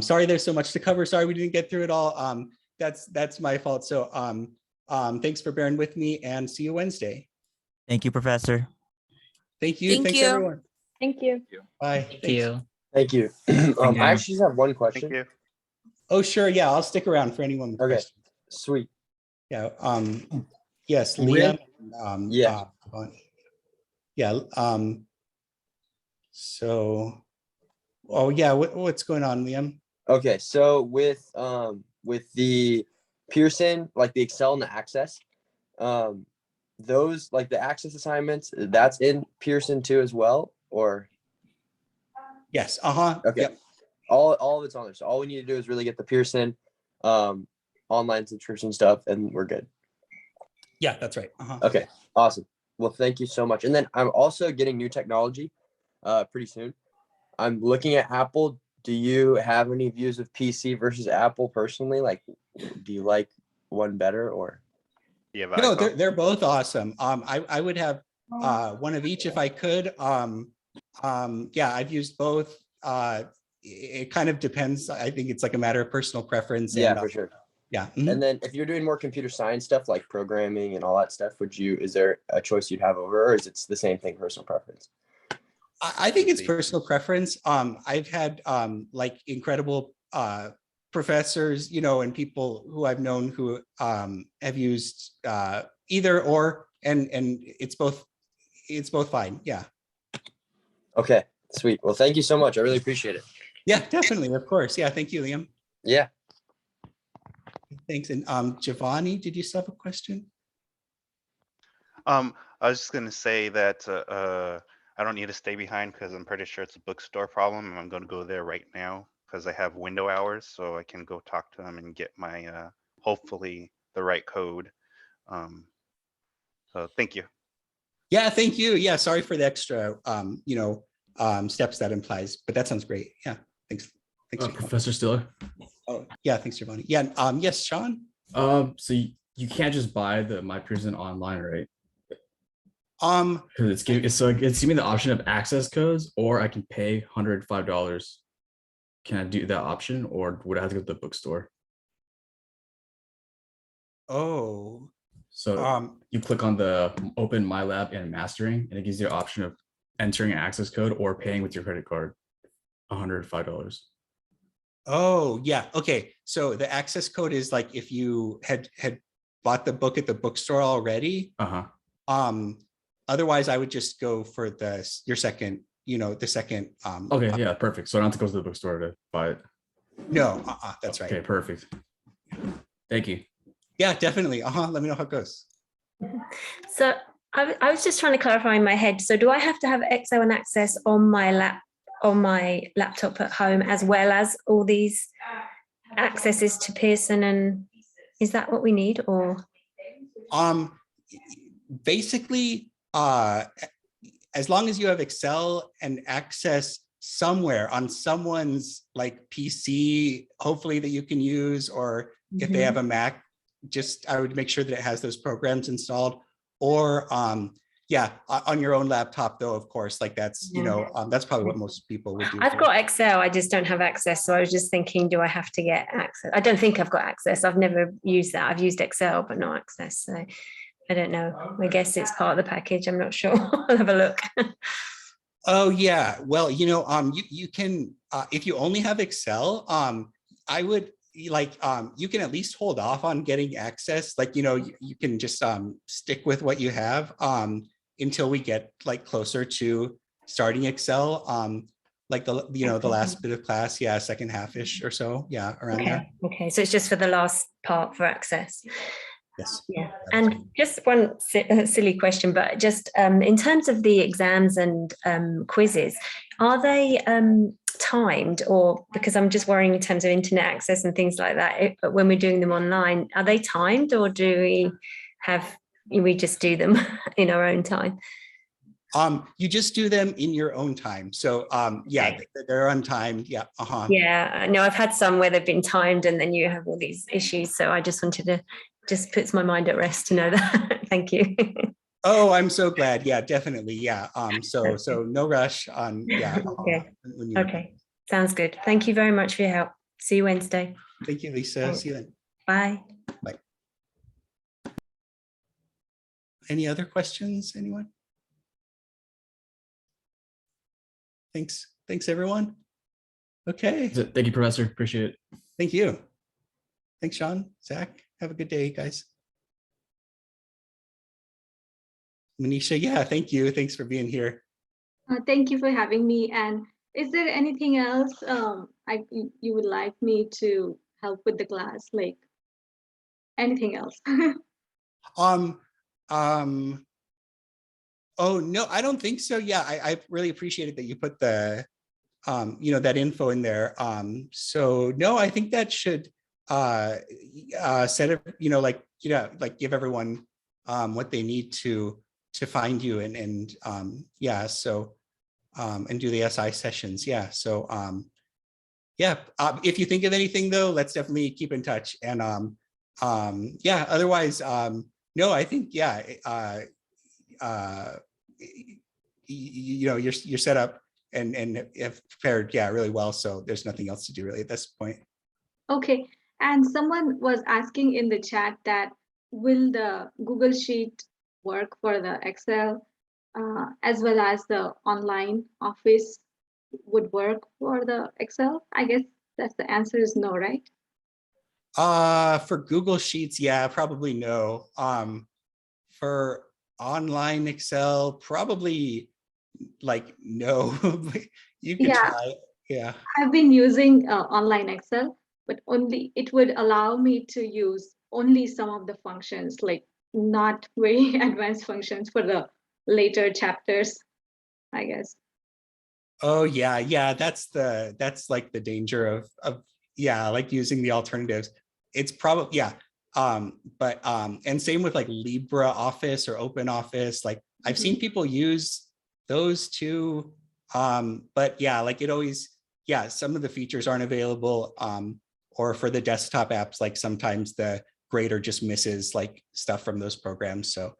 sorry there's so much to cover. Sorry we didn't get through it all. That's my fault. So thanks for bearing with me, and see you Wednesday. Thank you, Professor. Thank you. Thanks everyone. Thank you. Bye. Thank you. Thank you. I actually just have one question. Thank you. Oh, sure. Yeah, I'll stick around for anyone with questions. Sweet. Yeah. Yes, With- Liam. yeah. Yeah. So, oh yeah, what's going on, Liam? Okay, so with the Pearson, like the Excel and the Access, those the Access assignments, that's in Pearson too as well, or? Yes. Okay. Yep. All of it's on there. So all we need to do is really get the Pearson online subscription stuff, and we're good. Yeah, that's right. Okay, awesome. Well, thank you so much. And then I'm also getting new technology pretty soon. I'm looking at Apple. Do you have any views of PC versus Apple personally? Do you like one better, or? Yeah, No, they're both awesome. I would have one of each if I could. Yeah, I've used both. It kind of depends. I think it's a matter of personal preference. Yeah, and, for sure. Yeah. And then if you're doing more computer science stuff like programming and all that stuff, is there a choice you'd have over, or is it the same thing, personal preference? I think it's personal preference. I've had incredible professors, and people who I've known who have used either or, and it's both fine. Yeah. Okay, sweet. Well, thank you so much. I really appreciate it. Yeah, definitely. Of course. Yeah. Thank you, Liam. Yeah. Thanks. And Giovanni, did you still have a question? I was just gonna say that I don't need to stay behind because I'm pretty sure it's a bookstore problem, and I'm gonna go there right now because I have window hours, so I can go talk to them and get my hopefully the right code. So thank you. Yeah, thank you. Yeah, sorry for the extra steps that implies, but that sounds great. Yeah, thanks. Professor Stiller. Oh, yeah, thanks, Giovanni. Yeah, yes, Sean. So you can't just buy the My Pearson online, right? Because it's giving me the option of access codes, or I can pay $105. Can I do that option, or would I have to go to the bookstore? Oh. So you click on the Open My Lab and Mastering, and it gives you the option of entering an access code or paying with your credit card, $105. Oh, yeah. Okay. So the access code is like if you had bought the book at the bookstore already. Otherwise I would just go for your second, the second. Okay, yeah, perfect. So I don't have to go to the bookstore to buy it. No, that's right. Okay, perfect. Thank you. Yeah, definitely. Let me know how it goes. So I was just trying to clarify in my head. So do I have to have Excel and Access on my laptop at home, as well as all these accesses to Pearson? And is that what we need, or? Basically, as long as you have Excel and Access somewhere on someone's like PC, hopefully that you can use, or if they have a Mac, I would make sure that it has those programs installed, or yeah, on your own laptop though, of course, like that's, that's probably what most people would do. I've got Excel, I just don't have Access. So I was just thinking, do I have to get Access? I don't think I've got Access. I've never used that. I've used Excel, but not Access. So I don't know. I guess it's part of the package. I'm not sure. I'll have a look. Oh yeah, well, you can, if you only have Excel, I would you can at least hold off on getting Access. Like, you can just stick with what you have until we get like closer to starting Excel. Like the last bit of class, yeah, second half-ish or so, yeah, around there. Okay, so it's just for the last part for Access. Yes. Yeah, and just one silly question, but just in terms of the exams and quizzes, are they timed, or because I'm just worrying in terms of internet access and things like that, when we're doing them online, are they timed, or do we just do them in our own time? You just do them in your own time. So yeah, they're untimed. Yeah. Yeah, no, I've had some where they've been timed and then you have all these issues. So I just wanted to puts my mind at rest to know that. Thank you. Oh, I'm so glad. Yeah, definitely. Yeah. So no rush on. Yeah. Okay. Okay. Sounds good. Thank you very much for your help. See you Wednesday. Thank you, Lisa. Thanks. See you then. Bye. Bye. Any other questions, anyone? Thanks. Thanks, everyone. Okay. Thank you, Professor. Appreciate it. Thank you. Thanks, Sean, Zach. Have a good day, guys. Manisha, yeah, thank you. Thanks for being here. Thank you for having me. And is there anything else you would like me to help with the class? Like anything else? Oh no, I don't think so. Yeah, I really appreciated that you put the that info in there. So no, I think that should set up, give everyone what they need to find you and yeah, so and do the SI sessions. Yeah, so yeah, if you think of anything though, let's definitely keep in touch. And yeah, otherwise no, I think yeah, you're set up and have prepared, yeah, really well. So there's nothing else to do really at this point. Okay. And someone was asking in the chat that will the Google Sheet work for the Excel as well as the online Office would work for the Excel? I guess that's the answer is no, right? For Google Sheets, yeah, probably no. For online Excel, probably like no. You could try. Yeah. I've been using online Excel, but only it would allow me to use only some of the functions, like not very advanced functions for the later chapters, I guess. Oh yeah, yeah. That's like the danger of yeah, like using the alternatives. It's probably yeah. But and same with like LibreOffice or OpenOffice. Like I've seen people use those too. But yeah, like it always, yeah, some of the features aren't available. Or for the desktop apps, like sometimes the grader just misses like stuff from those programs. So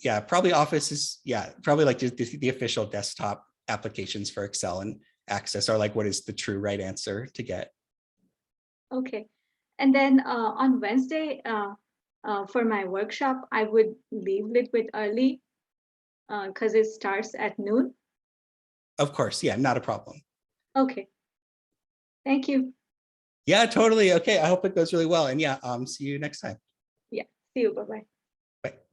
yeah, probably Office is, yeah, probably like the official desktop applications for Excel and Access are like what is the true right answer to get. Okay. And then on Wednesday, for my workshop, I would leave a little bit early because it starts at noon? Of course, yeah, not a problem. Okay. Thank you. Yeah, totally. Okay, I hope it goes really well. And yeah, see you next time. Yeah, see you. Bye-bye.